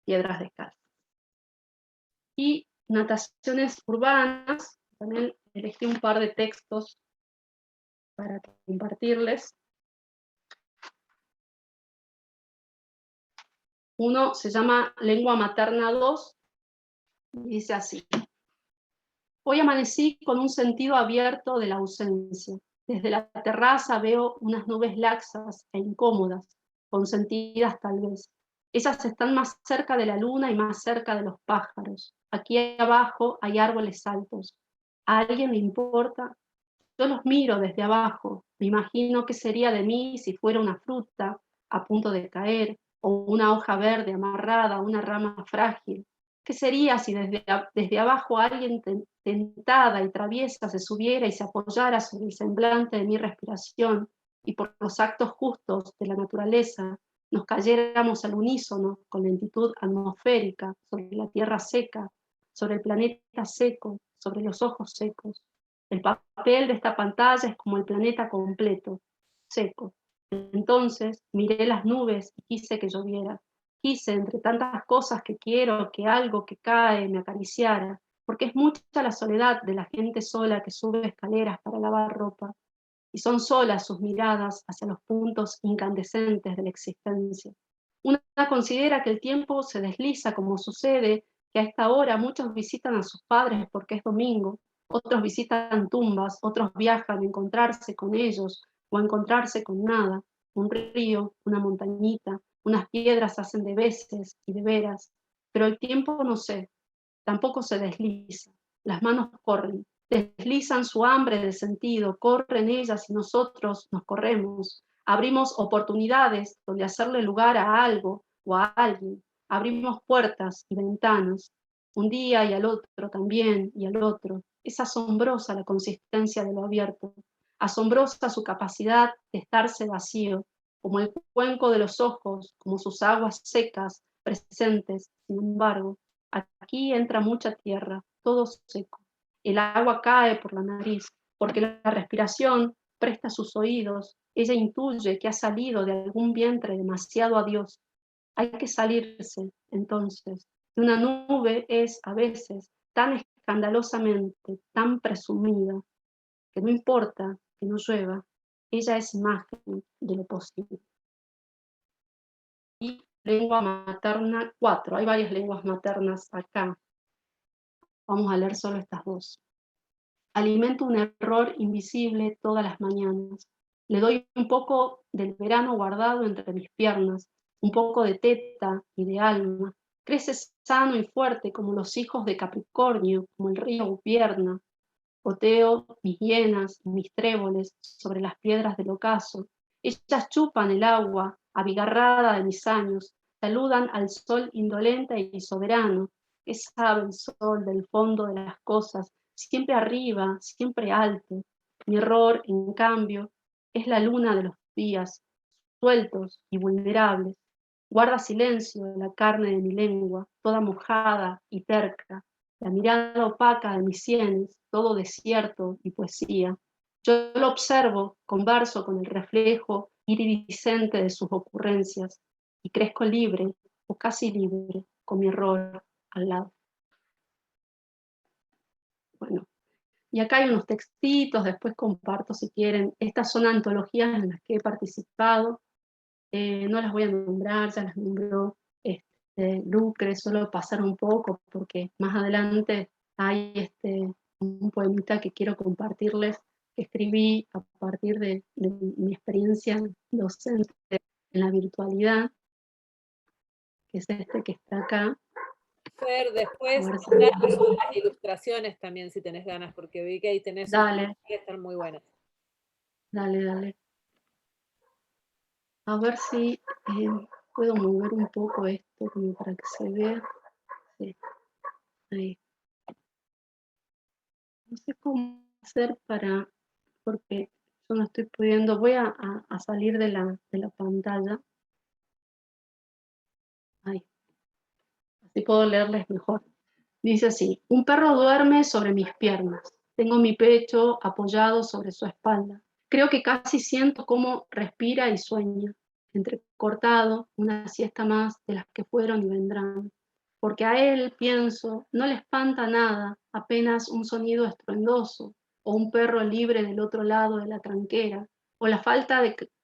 Piedras Descalzas. Y Nataciones Urbanas, también elegí un par de textos para compartirles. Uno se llama Lengua Materna 2, y dice así: hoy amanecí con un sentido abierto de la ausencia. Desde la terraza veo unas nubes laxas e incómodas, consentidas tal vez. Ellas están más cerca de la luna y más cerca de los pájaros. Aquí abajo hay árboles altos. ¿A alguien le importa? Yo los miro desde abajo. Me imagino qué sería de mí si fuera una fruta a punto de caer, o una hoja verde amarrada a una rama frágil. ¿Qué sería si desde abajo alguien tentada y traviesa se subiera y se apoyara sobre el semblante de mi respiración, y por los actos justos de la naturaleza nos cayéramos al unísono con lentitud atmosférica sobre la tierra seca, sobre el planeta seco, sobre los ojos secos? El papel de esta pantalla es como el planeta completo, seco. Entonces miré las nubes y quise que lloviera. Quise, entre tantas cosas que quiero, que algo que cae me acariciara, porque es mucha la soledad de la gente sola que sube escaleras para lavar ropa, y son solas sus miradas hacia los puntos incandescentes de la existencia. Una considera que el tiempo se desliza, como sucede que a esta hora muchos visitan a sus padres porque es domingo, otros visitan tumbas, otros viajan a encontrarse con ellos o a encontrarse con nada. Un río, una montañita, unas piedras hacen de veces y de veras, pero el tiempo no sé, tampoco se desliza. Las manos corren, deslizan su hambre de sentido, corren ellas y nosotros nos corremos. Abrimos oportunidades donde hacerle lugar a algo o a alguien. Abrimos puertas y ventanas, un día y al otro también y al otro. Es asombrosa la consistencia de lo abierto, asombrosa su capacidad de estarse vacío, como el cuenco de los ojos, como sus aguas secas, presentes, sin embargo. Aquí entra mucha tierra, todo seco. El agua cae por la nariz, porque la respiración presta sus oídos. Ella intuye que ha salido de algún vientre demasiado a Dios. Hay que salirse, entonces. Y una nube es, a veces, tan escandalosamente, tan presumida, que no importa que no llueva. Ella es imagen de lo posible. Y lengua materna 4. Hay varias lenguas maternas acá. Vamos a leer solo estas dos. Alimento un error invisible todas las mañanas. Le doy un poco del verano guardado entre mis piernas, un poco de teta y de alma. Crece sano y fuerte como los hijos de Capricornio, como el río Ubierna. Poteo mis hienas y mis tréboles sobre las piedras del ocaso. Ellas chupan el agua, abigarrada de mis años, saludan al sol indolente y soberano, que sabe el sol del fondo de las cosas, siempre arriba, siempre alto. Mi error, en cambio, es la luna de los días, sueltos y vulnerables. Guarda silencio la carne de mi lengua, toda mojada y terca, la mirada opaca de mis sienes, todo desierto y poesía. Yo lo observo, converso con el reflejo iridiscente de sus ocurrencias, y crezco libre, o casi libre, con mi error al lado. Bueno, y acá hay unos textitos, después comparto si quieren. Estas son antologías en las que he participado. No las voy a nombrar, ya las nombró Lucre, solo pasar un poco porque más adelante hay un poemita que quiero compartirles, que escribí a partir de mi experiencia docente en la virtualidad, que es este que está acá. Fer, después A ver si las ilustraciones también si tenés ganas, porque vi que ahí tenés Dale. que están muy buenas. Dale. A ver si puedo mover un poco esto como para que se vea. Sí. Ahí. No sé cómo hacer porque yo no estoy pudiendo, voy a salir de la pantalla. Ahí. Así puedo leerles mejor. Dice así: un perro duerme sobre mis piernas. Tengo mi pecho apoyado sobre su espalda. Creo que casi siento cómo respira y sueña. Entrecortado, una siesta más de las que fueron y vendrán. Porque a él, pienso, no le espanta nada, apenas un sonido estruendoso, o un perro libre del otro lado de la tranquera, o la falta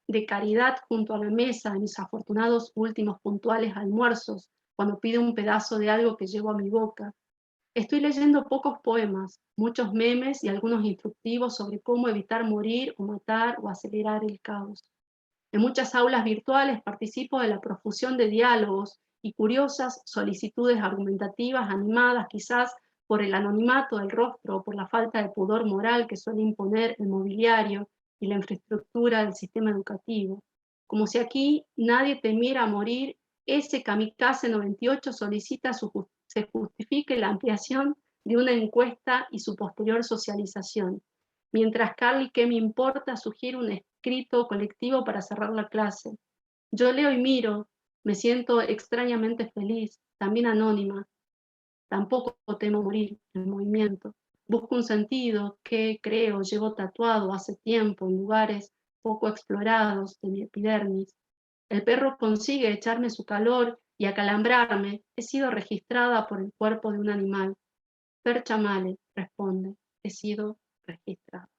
de caridad junto a la mesa de mis afortunados últimos puntuales almuerzos, cuando pido un pedazo de algo que llevo a mi boca. Estoy leyendo pocos poemas, muchos memes y algunos instructivos sobre cómo evitar morir o matar o acelerar el caos. En muchas aulas virtuales participo de la profusión de diálogos y curiosas solicitudes argumentativas animadas quizás por el anonimato del rostro o por la falta de pudor moral que suele imponer el mobiliario y la infraestructura del sistema educativo. Como si aquí nadie temiera morir, ese Kamikaze 98 solicita se justifique la ampliación de una encuesta y su posterior socialización. Mientras Carly, ¿qué me importa?, sugiere un escrito colectivo para cerrar la clase. Yo leo y miro, me siento extrañamente feliz, también anónima. Tampoco temo morir en movimiento. Busco un sentido que, creo, llevo tatuado hace tiempo en lugares poco explorados de mi epidermis. El perro consigue echarme su calor y acalambrarme. He sido registrada por el cuerpo de un animal. Percha Male responde, he sido registrada.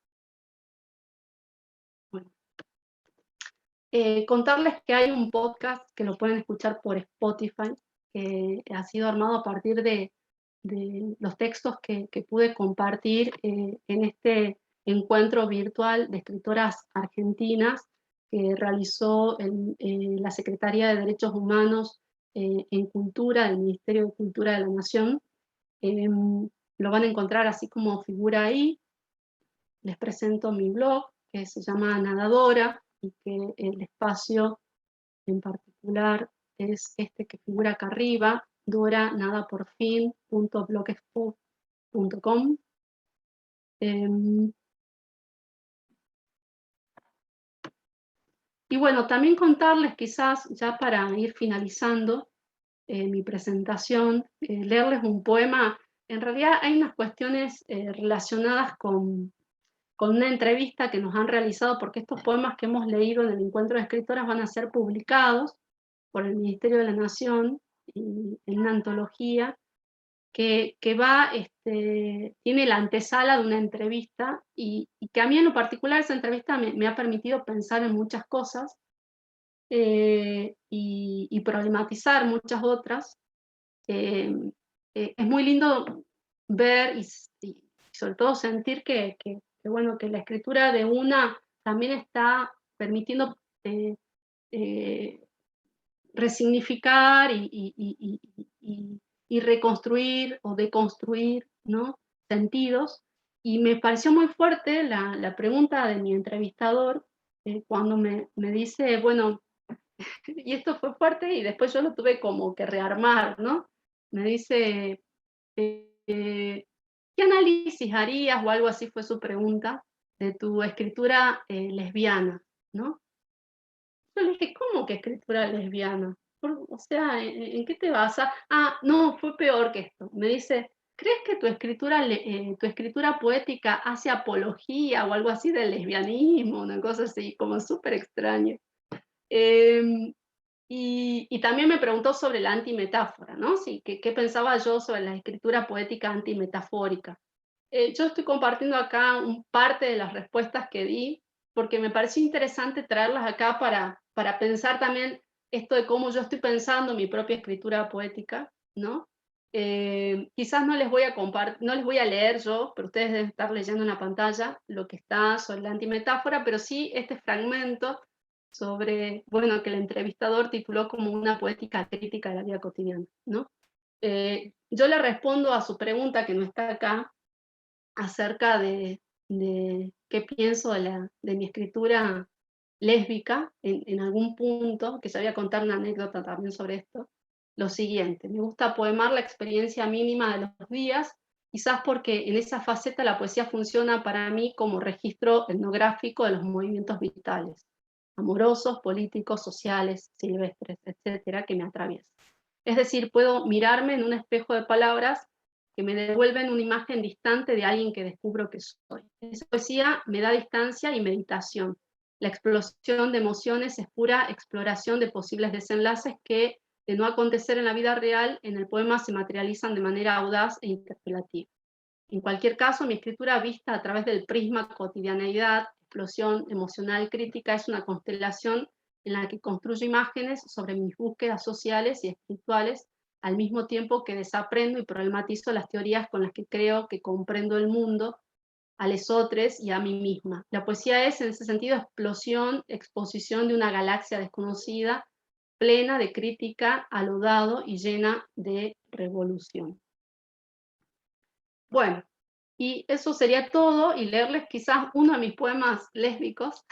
Bueno. Contarles que hay un podcast que lo pueden escuchar por Spotify, que ha sido armado a partir de los textos que pude compartir en este encuentro virtual de escritoras argentinas que realizó la Secretaría de Derechos Humanos en Cultura del Ministerio de Cultura de la Nación. Lo van a encontrar así como figura ahí. Les presento mi blog, que se llama Nadadora, y que el espacio en particular es este que figura acá arriba, doranadaporfin.blogspot.com. Y bueno, también contarles quizás, ya para ir finalizando mi presentación, leerles un poema. En realidad hay unas cuestiones relacionadas con una entrevista que nos han realizado, porque estos poemas que hemos leído en el encuentro de escritoras van a ser publicados por el Ministerio de la Nación en una antología que tiene la antesala de una entrevista y que a mí en lo particular esa entrevista me ha permitido pensar en muchas cosas y problematizar muchas otras. Es muy lindo ver y sobre todo sentir que bueno, que la escritura de una también está permitiendo resignificar y reconstruir o deconstruir, ¿no?, sentidos. Y me pareció muy fuerte la pregunta de mi entrevistador cuando me dice, bueno, y esto fue fuerte y después yo lo tuve como que rearmar, ¿no? Me dice, ¿qué análisis harías, o algo así fue su pregunta, de tu escritura lesbiana, ¿no? Yo le dije, ¿cómo que escritura lesbiana? O sea, ¿en qué te basas? Ah, no, fue peor que esto. Me dice, ¿crees que tu escritura poética hace apología o algo así del lesbianismo? Una cosa así, como súper extraña. Y también me preguntó sobre la antimetáfora, ¿no? Sí, ¿qué pensaba yo sobre la escritura poética antimetafórica? Yo estoy compartiendo acá parte de las respuestas que di, porque me pareció interesante traerlas acá para pensar también esto de cómo yo estoy pensando mi propia escritura poética, ¿no? Quizás no les voy a leer yo, pero ustedes deben estar leyendo en la pantalla lo que está sobre la antimetáfora, pero sí este fragmento sobre, bueno, que el entrevistador tituló como una poética crítica de la vida cotidiana, ¿no? Yo le respondo a su pregunta, que no está acá, acerca de qué pienso de mi escritura lésbica en algún punto, que se voy a contar una anécdota también sobre esto, lo siguiente: me gusta poemar la experiencia mínima de los días, quizás porque en esa faceta la poesía funciona para mí como registro etnográfico de los movimientos vitales, amorosos, políticos, sociales, silvestres, etcétera, que me atraviesan. Es decir, puedo mirarme en un espejo de palabras que me devuelven una imagen distante de alguien que descubro que soy. Esa poesía me da distancia y meditación. La explosión de emociones es pura exploración de posibles desenlaces que, de no acontecer en la vida real, en el poema se materializan de manera audaz e interpelativa. En cualquier caso, mi escritura vista a través del prisma cotidianeidad, explosión emocional crítica es una constelación en la que construyo imágenes sobre mis búsquedas sociales y espirituales, al mismo tiempo que desaprendo y problematizo las teorías con las que creo que comprendo el mundo, a los otros y a mí misma. La poesía es, en ese sentido, explosión, exposición de una galaxia desconocida, plena de crítica a lo dado y llena de revolución. Bueno, y eso sería todo, y leerles quizás uno de mis poemas lésbicos,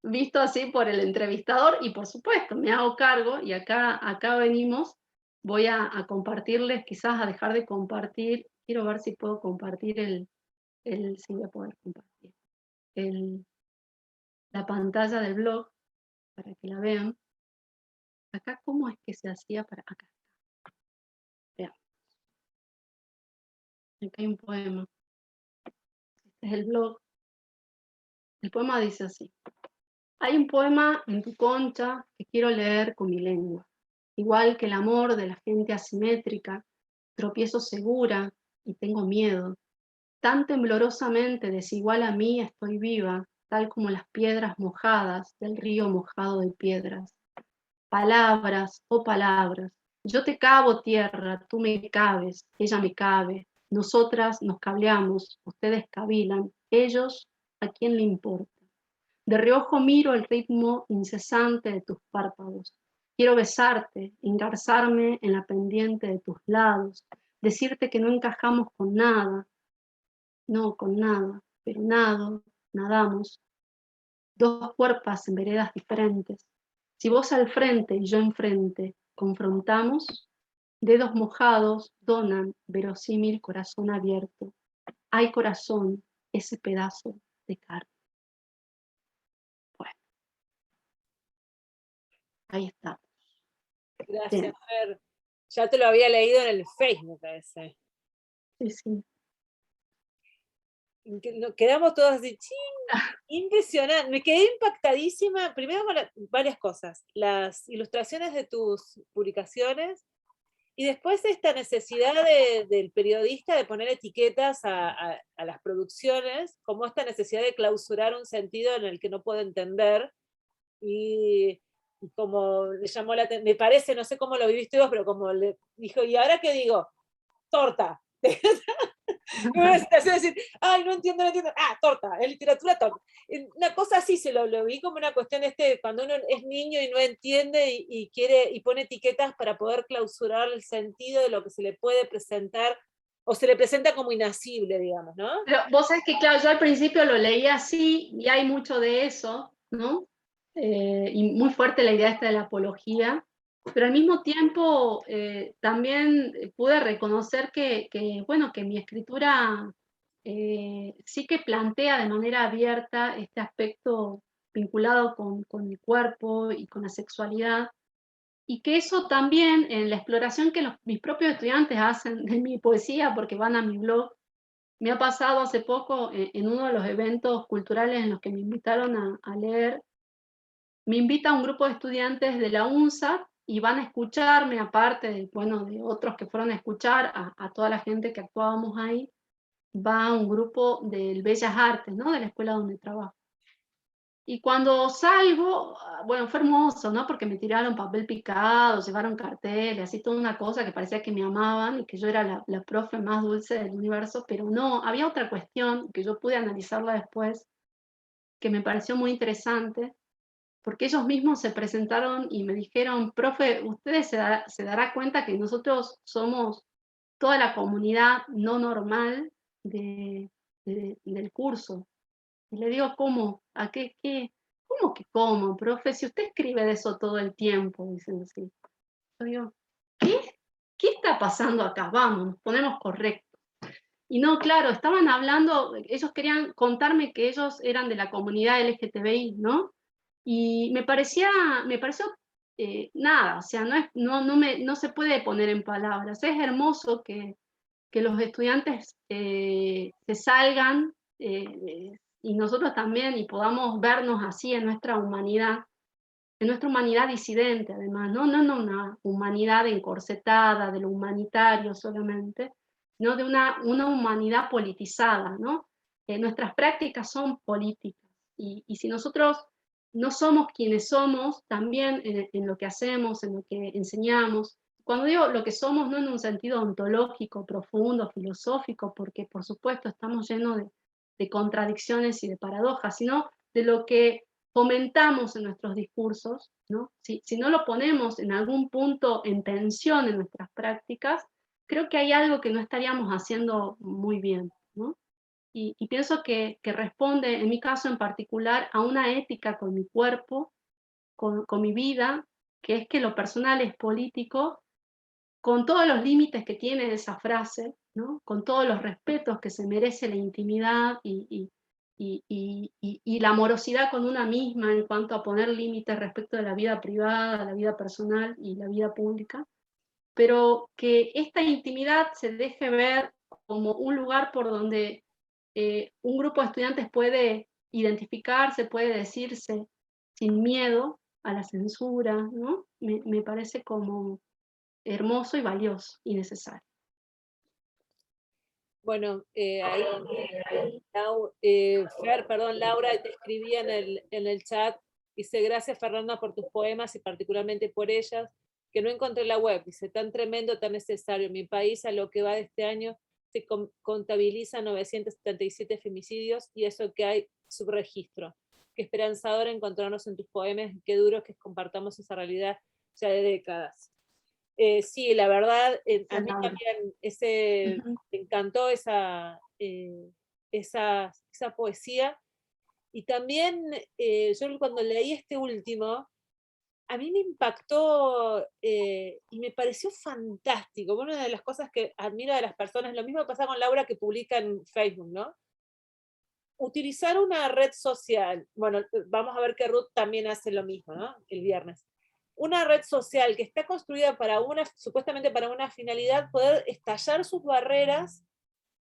visto así por el entrevistador, y por supuesto, me hago cargo, y acá venimos, voy a compartirles, quizás a dejar de compartir, quiero ver si puedo compartir sí voy a poder compartir, la pantalla del blog, para que la vean. Acá, ¿cómo es que se hacía para acá? Vean. Acá hay un poema. Este es el blog. El poema dice así. Hay un poema en tu concha que quiero leer con mi lengua. Igual que el amor de la gente asimétrica, tropiezo segura y tengo miedo. Tan temblorosamente desigual a mí estoy viva, tal como las piedras mojadas del río mojado de piedras. Palabras, oh palabras, yo te cabo tierra, tú me cabes, ella me cabe, nosotras nos cableamos, ustedes cavilan, ellos, ¿a quién le importa? De reojo miro el ritmo incesante de tus párpados. Quiero besarte, engarzarme en la pendiente de tus lados, decirte que no encajamos con nada, no con nada, pero nadamos, dos cuerpos en veredas diferentes. Si vos al frente y yo enfrente confrontamos, dedos mojados donan verosímil corazón abierto. Hay corazón, ese pedazo de carne. Bueno, ahí está. Gracias, Bien. Fer. Ya te lo había leído en el Facebook, parece. Sí, sí. Quedamos todos así, ¡ching! Impresionante. Me quedé impactadísima, primero con varias cosas. Las ilustraciones de tus publicaciones y después esta necesidad del periodista de poner etiquetas a las producciones, como esta necesidad de clausurar un sentido en el que no puedo entender. Y como le llamó la atención, me parece, no sé cómo lo viviste vos, pero como le dijo, ¿y ahora qué digo? Torta. Es decir, ay, no entiendo, torta, en literatura torta. Una cosa así se lo vi como una cuestión cuando uno es niño y no entiende y quiere y pone etiquetas para poder clausurar el sentido de lo que se le puede presentar o se le presenta como inasible, digamos, ¿no? Pero vos sabés que, claro, yo al principio lo leí así y hay mucho de eso, ¿no? Y muy fuerte la idea esta de la apología, pero al mismo tiempo también pude reconocer bueno, que mi escritura sí que plantea de manera abierta este aspecto vinculado con el cuerpo y con la sexualidad, y que eso también en la exploración que mis propios estudiantes hacen de mi poesía, porque van a mi blog, me ha pasado hace poco en uno de los eventos culturales en los que me invitaron a leer. Me invita un grupo de estudiantes de la UNSAT y van a escucharme, aparte de, bueno, de otros que fueron a escuchar a toda la gente que actuábamos ahí, va un grupo del Bellas Artes, ¿no? De la escuela donde trabajo. Y cuando salgo, bueno, fue hermoso, ¿no? Porque me tiraron papel picado, llevaron carteles, así toda una cosa que parecía que me amaban y que yo era la profe más dulce del universo, pero no, había otra cuestión que yo pude analizarla después, que me pareció muy interesante, porque ellos mismos se presentaron y me dijeron, profe, usted se dará cuenta que nosotros somos toda la comunidad no normal del curso. Y le digo, ¿cómo? ¿A qué? ¿Cómo que cómo, profe? Si usted escribe de eso todo el tiempo, dicen así. Yo digo, ¿qué? ¿Qué está pasando acá? Vamos, nos ponemos correctos. Y no, claro, estaban hablando, ellos querían contarme que ellos eran de la comunidad LGTBI, ¿no? Y me pareció nada, o sea, no se puede poner en palabras. Es hermoso que los estudiantes se salgan y nosotros también y podamos vernos así en nuestra humanidad disidente además, no una humanidad encorsetada, de lo humanitario solamente, no de una humanidad politizada, ¿no? nuestras prácticas son políticas, y si nosotros no somos quienes somos, también en lo que hacemos, en lo que enseñamos. Cuando digo lo que somos, no en un sentido ontológico, profundo, filosófico, porque por supuesto estamos llenos de contradicciones y de paradojas, sino de lo que fomentamos en nuestros discursos, ¿no? Si no lo ponemos en algún punto en tensión en nuestras prácticas, creo que hay algo que no estaríamos haciendo muy bien, ¿no? Y pienso que responde, en mi caso en particular, a una ética con mi cuerpo, con mi vida, que es que lo personal es político, con todos los límites que tiene esa frase, ¿no? Con todos los respetos que se merece la intimidad y la amorosidad con una misma en cuanto a poner límites respecto de la vida privada, la vida personal y la vida pública, pero que esta intimidad se deje ver como un lugar por donde un grupo de estudiantes puede identificarse, puede decirse sin miedo a la censura, ¿no? Me parece como hermoso y valioso y necesario. Bueno, ahí, Laura te escribía en el chat, dice, gracias Fernanda por tus poemas y particularmente por ellas, que no encontré la web, dice, tan tremendo, tan necesario. En mi país, a lo que va de este año, se contabiliza 977 femicidios y eso que hay subregistro. Qué esperanzador encontrarnos en tus poemas, qué duro que compartamos esa realidad ya de décadas. Sí, la verdad, a mí también me encantó esa poesía. Y también yo cuando leí este último, a mí me impactó y me pareció fantástico. Una de las cosas que admiro de las personas, lo mismo pasa con Laura que publica en Facebook, ¿no? Utilizar una red social, bueno, vamos a ver que Ruth también hace lo mismo, ¿no? El viernes. Una red social que está construida para supuestamente para una finalidad, poder estallar sus barreras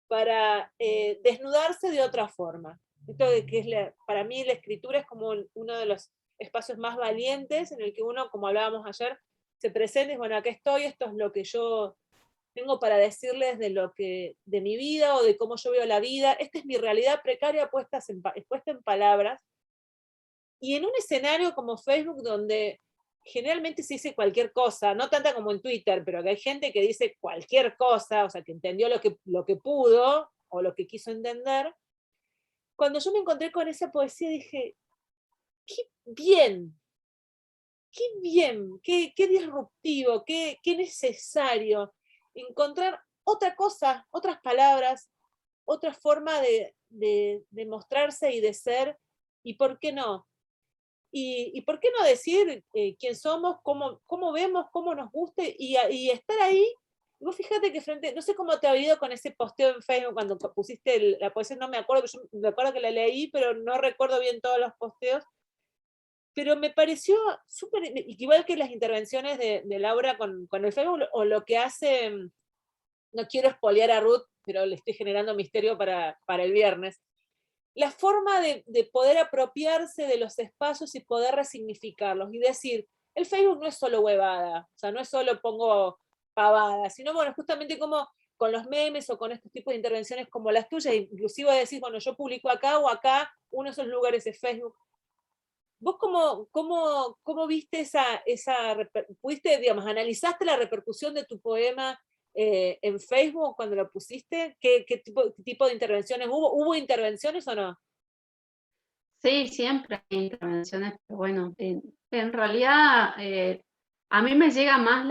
para desnudarse de otra forma. Esto de que para mí la escritura es como uno de los espacios más valientes en el que uno, como hablábamos ayer, se presenta y bueno, acá estoy, esto es lo que yo tengo para decirles de mi vida o de cómo yo veo la vida, esta es mi realidad precaria puesta en palabras, y en un escenario como Facebook donde generalmente se dice cualquier cosa, no tanta como en Twitter, pero que hay gente que dice cualquier cosa, o sea, que entendió lo que pudo o lo que quiso entender. Cuando yo me encontré con esa poesía dije, qué bien, qué disruptivo, qué necesario encontrar otra cosa, otras palabras, otra forma de mostrarse y de ser, y por qué no. Y por qué no decir quién somos, cómo vemos, cómo nos guste, y estar ahí. Vos fíjate que no sé cómo te ha ido con ese posteo en Facebook cuando pusiste la poesía, no me acuerdo, yo me acuerdo que la leí, pero no recuerdo bien todos los posteos, pero me pareció súper, igual que las intervenciones de Laura con el Facebook, o lo que hace, no quiero espolear a Ruth, pero le estoy generando misterio para el viernes, la forma de poder apropiarse de los espacios y poder resignificarlos y decir, el Facebook no es solo huevada, o sea, no es solo pongo pavada, sino, bueno, justamente como con los memes o con estos tipos de intervenciones como las tuyas, inclusive decir, bueno, yo publico acá o acá, uno de esos lugares es Facebook. ¿Vos cómo viste pudiste, digamos, analizaste la repercusión de tu poema en Facebook cuando lo pusiste? ¿Qué tipo de intervenciones hubo? ¿Hubo intervenciones o no? Sí, siempre hay intervenciones, pero bueno, en realidad a mí me llega más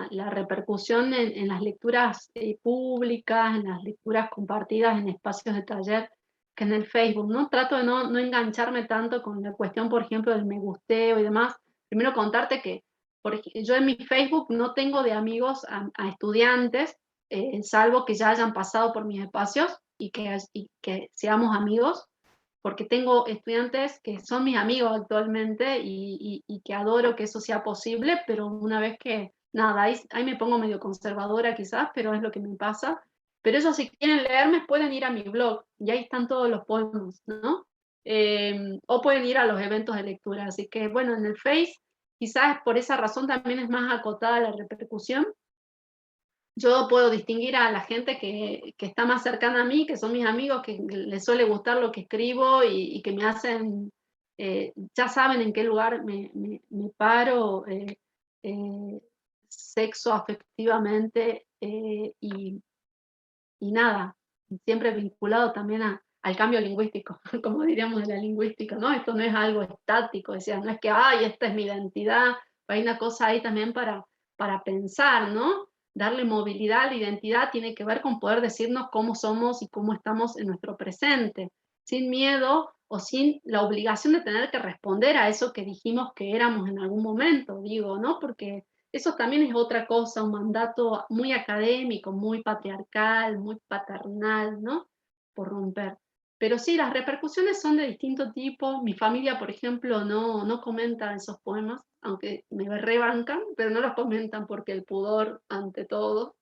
la repercusión en las lecturas públicas, en las lecturas compartidas en espacios de taller, que en el Facebook, ¿no? Trato de no engancharme tanto con la cuestión, por ejemplo, del me gusteo y demás. Primero contarte que yo en mi Facebook no tengo de amigos a estudiantes, salvo que ya hayan pasado por mis espacios y que seamos amigos, porque tengo estudiantes que son mis amigos actualmente y que adoro que eso sea posible, pero una vez que, nada, ahí me pongo medio conservadora quizás, pero es lo que me pasa. Pero ellos si quieren leerme pueden ir a mi blog y ahí están todos los poemas, ¿no? O pueden ir a los eventos de lectura. Así que bueno, en el Face quizás por esa razón también es más acotada la repercusión. yo puedo distinguir a la gente que está más cercana a mí, que son mis amigos, que les suele gustar lo que escribo y que me hacen, ya saben en qué lugar me paro sexo afectivamente y nada, siempre vinculado también al cambio lingüístico, como diríamos de la lingüística, ¿no? Esto no es algo estático, decía, no es que, ay, esta es mi identidad, hay una cosa ahí también para pensar, ¿no? Darle movilidad a la identidad tiene que ver con poder decirnos cómo somos y cómo estamos en nuestro presente, sin miedo o sin la obligación de tener que responder a eso que dijimos que éramos en algún momento, digo, ¿no? Porque eso también es otra cosa, un mandato muy académico, muy patriarcal, muy paternal, ¿no? Por romper. Pero sí, las repercusiones son de distinto tipo. Mi familia, por ejemplo, no comenta esos poemas, aunque me rebancan, pero no los comentan porque el pudor ante todo.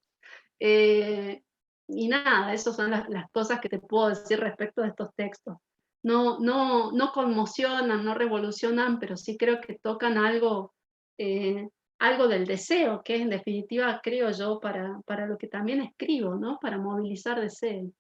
Y nada, esas son las cosas que te puedo decir respecto de estos textos. No conmocionan, no revolucionan, pero sí creo que tocan algo del deseo, que es en definitiva, creo yo, para lo que también escribo, ¿no? Para movilizar deseo.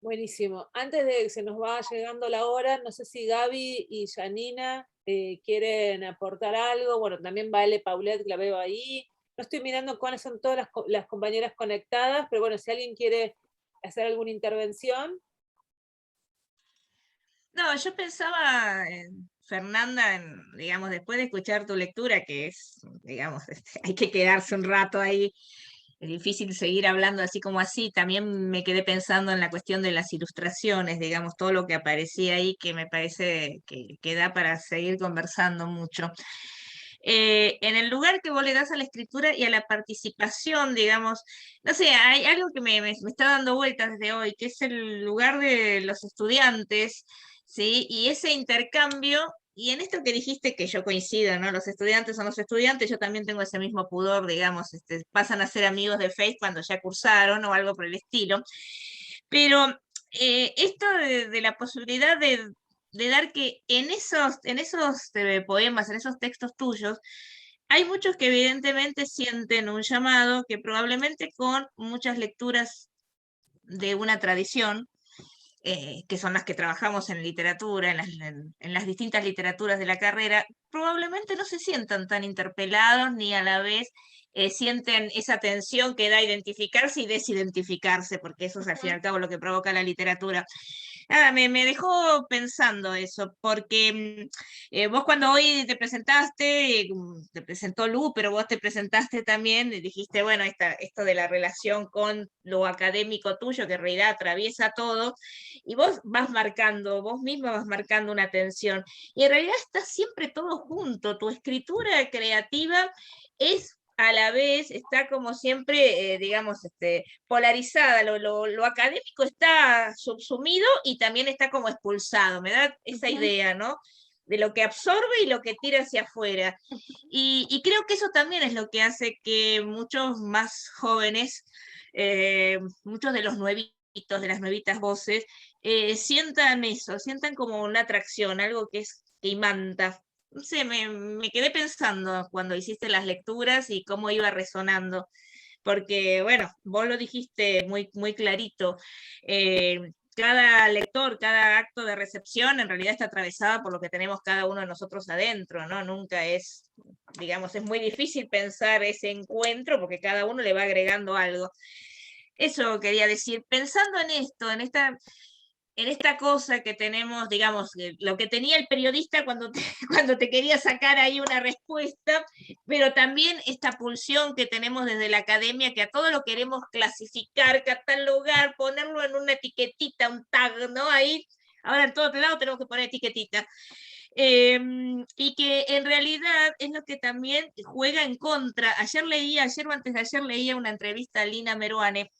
Buenísimo. Antes de que se nos vaya llegando la hora, no sé si Gaby y Janina quieren aportar algo. Bueno, también Vale Paulette, que la veo ahí. No estoy mirando cuáles son todas las compañeras conectadas, pero bueno, si alguien quiere hacer alguna intervención. No, yo pensaba, Fernanda, digamos, después de escuchar tu lectura, que es, digamos, hay que quedarse un rato ahí, es difícil seguir hablando así como así, también me quedé pensando en la cuestión de las ilustraciones, digamos, todo lo que aparecía ahí, que me parece que da para seguir conversando mucho. En el lugar que vos le das a la escritura y a la participación, digamos, no sé, hay algo que me está dando vueltas desde hoy, que es el lugar de los estudiantes, ¿sí? Y ese intercambio, y en esto que dijiste que yo coincido, ¿no? Los estudiantes son los estudiantes, yo también tengo ese mismo pudor, digamos, pasan a ser amigos de Face cuando ya cursaron o algo por el estilo. Pero esto de la posibilidad de dar que en esos poemas, en esos textos tuyos, hay muchos que evidentemente sienten un llamado que probablemente con muchas lecturas de una tradición, que son las que trabajamos en literatura, en las distintas literaturas de la carrera, probablemente no se sientan tan interpelados ni a la vez sienten esa tensión que da identificarse y desidentificarse, porque eso es al fin y al cabo lo que provoca la literatura. Nada, me dejó pensando eso, porque vos cuando hoy te presentaste, te presentó Lu, pero vos te presentaste también y dijiste, bueno, esto de la relación con lo académico tuyo, que en realidad atraviesa todo, y vos vos misma vas marcando una tensión, y en realidad está siempre todo junto, tu escritura creativa es a la vez, está como siempre, digamos, polarizada, lo académico está subsumido y también está como expulsado, me da esa idea, ¿no? De lo que absorbe y lo que tira hacia afuera. Y creo que eso también es lo que hace que muchos más jóvenes, muchos de los nuevitos, de las nuevitas voces, sientan eso, sientan como una atracción, algo que imanta. No sé, me quedé pensando cuando hiciste las lecturas y cómo iba resonando, porque bueno, vos lo dijiste muy, muy clarito, cada lector, cada acto de recepción en realidad está atravesado por lo que tenemos cada uno de nosotros adentro, ¿no? Nunca es, digamos, es muy difícil pensar ese encuentro porque cada uno le va agregando algo. Eso quería decir, pensando en esto, en esta cosa que tenemos, digamos, lo que tenía el periodista cuando te quería sacar ahí una respuesta, pero también esta pulsión que tenemos desde la academia, que a todo lo queremos clasificar, catalogar, ponerlo en una etiquetita, un tag, ¿no? Ahí, ahora en todo lado tenemos que poner etiquetita. Y que en realidad es lo que también juega en contra. Ayer o antes de ayer leía una entrevista a Lina Meruane,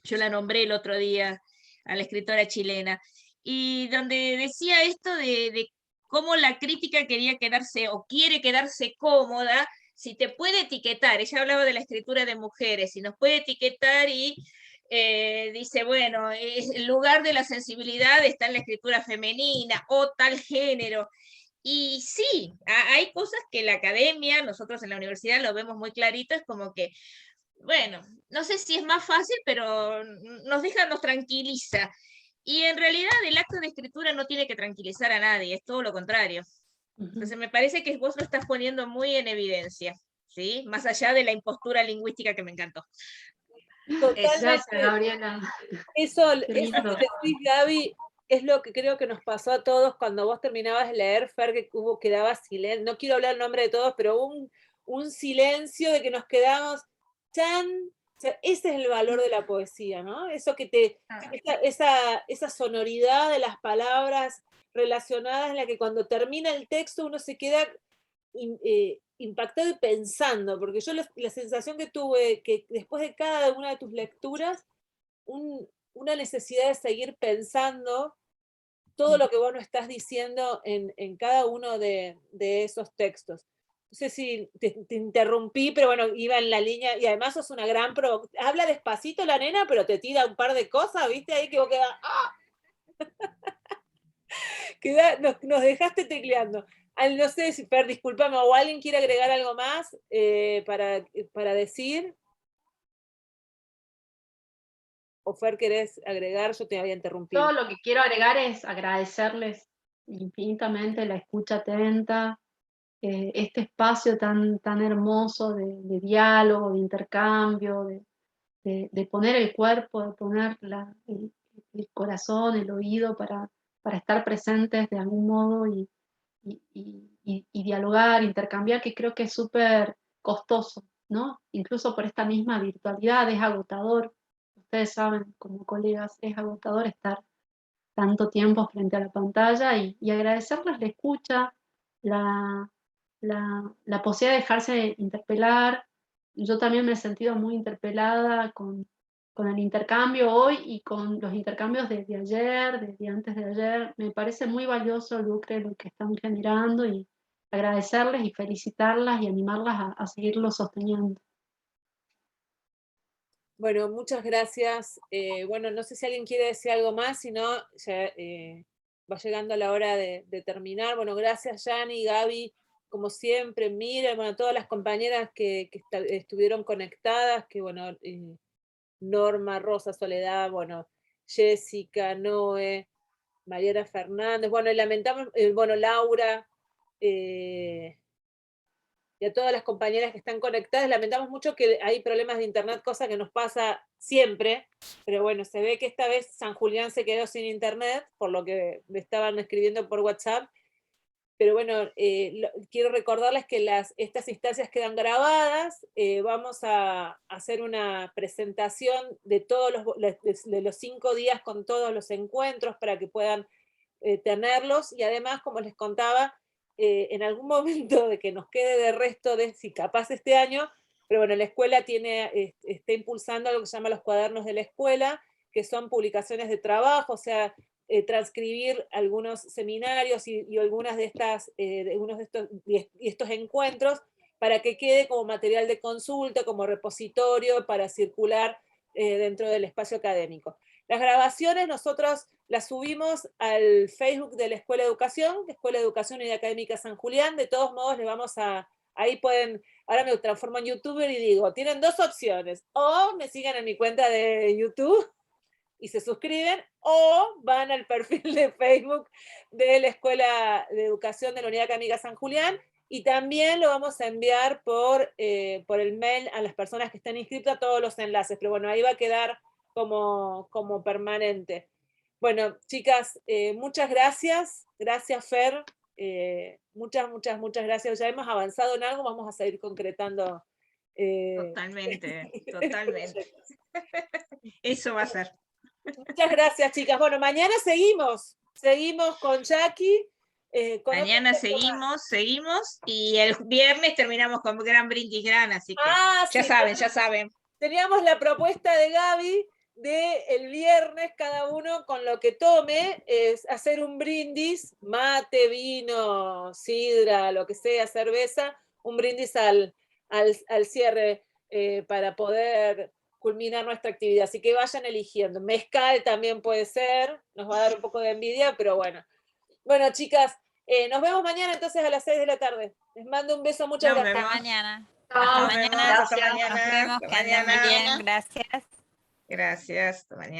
yo la nombré el otro día, a la escritora chilena, y donde decía esto de cómo la crítica quería quedarse o quiere quedarse cómoda si te puede etiquetar. Ella hablaba de la escritura de mujeres, y nos puede etiquetar y dice, bueno, el lugar de la sensibilidad está en la escritura femenina o tal género. Y sí, hay cosas que la academia, nosotros en la universidad lo vemos muy clarito, es como que, bueno, no sé si es más fácil, pero nos deja, nos tranquiliza. Y en realidad el acto de escritura no tiene que tranquilizar a nadie, es todo lo contrario. Entonces me parece que vos lo estás poniendo muy en evidencia, ¿sí? Más allá de la impostura lingüística que me encantó. Gracias, Totalmente. Gabriela. Eso Qué que lindo. decís, Gaby, es lo que creo que nos pasó a todos cuando vos terminabas de leer, Fer, que quedaba silencio. No quiero hablar el nombre de todos, pero un silencio de que nos quedamos tan. O sea, ese es el valor de la poesía, ¿no? Eso que esa sonoridad de las palabras relacionadas en la que cuando termina el texto uno se queda impactado y pensando, porque yo la sensación que tuve que después de cada una de tus lecturas, una necesidad de seguir pensando todo lo que vos nos estás diciendo en cada uno de esos textos. No sé si te interrumpí, pero bueno, iba en la línea, y además sos una gran habla despacito la nena, pero te tira un par de cosas, ¿viste? Ahí que vos quedás, ¡ah! Nos dejaste tecleando. No sé si, Per, disculpame, o alguien quiere agregar algo más para decir. O Fer, ¿querés agregar? Yo te había interrumpido. Todo lo que quiero agregar es agradecerles infinitamente la escucha atenta, este espacio tan hermoso de diálogo, de intercambio, de poner el cuerpo, de poner el corazón, el oído para estar presentes de algún modo y dialogar, intercambiar, que creo que es súper costoso, ¿no? Incluso por esta misma virtualidad es agotador. Ustedes saben, como colegas, es agotador estar tanto tiempo frente a la pantalla y agradecerles la escucha, la, la posibilidad de dejarse interpelar. Yo también me he sentido muy interpelada con el intercambio hoy y con los intercambios de ayer, de antes de ayer. Me parece muy valioso, Lucre, lo que están generando y agradecerles y felicitarlas y animarlas a seguirlo sosteniendo. Bueno, muchas gracias. Bueno, no sé si alguien quiere decir algo más, si no, ya va llegando la hora de terminar. Bueno, gracias, Yani, Gaby, como siempre, Mira, bueno, todas las compañeras que estuvieron conectadas, que bueno, Norma, Rosa, Soledad, bueno, Jessica, Noé, Mariana Fernández, bueno, y lamentamos, bueno, Laura, y a todas las compañeras que están conectadas. Lamentamos mucho que hay problemas de internet, cosa que nos pasa siempre, pero bueno, se ve que esta vez San Julián se quedó sin internet, por lo que me estaban escribiendo por WhatsApp. Pero bueno, quiero recordarles que estas instancias quedan grabadas. Vamos a hacer una presentación de los 5 días con todos los encuentros para que puedan tenerlos, y además, como les contaba, en algún momento de que nos quede de resto de, si capaz este año, pero bueno, la escuela está impulsando algo que se llama los cuadernos de la escuela, que son publicaciones de trabajo, o sea, transcribir algunos seminarios y algunas de estos encuentros para que quede como material de consulta, como repositorio para circular dentro del espacio académico. Las grabaciones nosotros las subimos al Facebook de la Escuela de Educación, Escuela de Educación y Académica San Julián. De todos modos, les vamos ahí pueden, ahora me transformo en youtuber y digo, tienen 2 opciones, o me sigan en mi cuenta de YouTube y se suscriben, o van al perfil de Facebook de la Escuela de Educación de la Unidad Académica San Julián, y también lo vamos a enviar por el mail a las personas que estén inscritas, todos los enlaces, pero bueno, ahí va a quedar como permanente. Bueno, chicas, muchas gracias. Gracias, Fer. Muchas gracias. Ya hemos avanzado en algo, vamos a seguir concretando. Totalmente, totalmente. Eso va a ser. Muchas gracias, chicas. Bueno, mañana seguimos con Jackie. Mañana seguimos, y el viernes terminamos con Gran Brindis Gran, así que ya sí, saben. Teníamos la propuesta de Gaby de el viernes cada uno con lo que tome, es hacer un brindis, mate, vino, sidra, lo que sea, cerveza, un brindis al cierre para poder culminar nuestra actividad. Así que vayan eligiendo. Mezcal también puede ser, nos va a dar un poco de envidia, pero bueno. Bueno, chicas, Nos vemos mañana entonces a las 6 de la tarde. Les mando un beso, muchas Nos gracias. vemos. Hasta mañana. Chao, Nos vemos, mañana. hasta gracias. mañana. Nos vemos, Hasta que anden muy mañana. bien, gracias. Gracias, hasta mañana.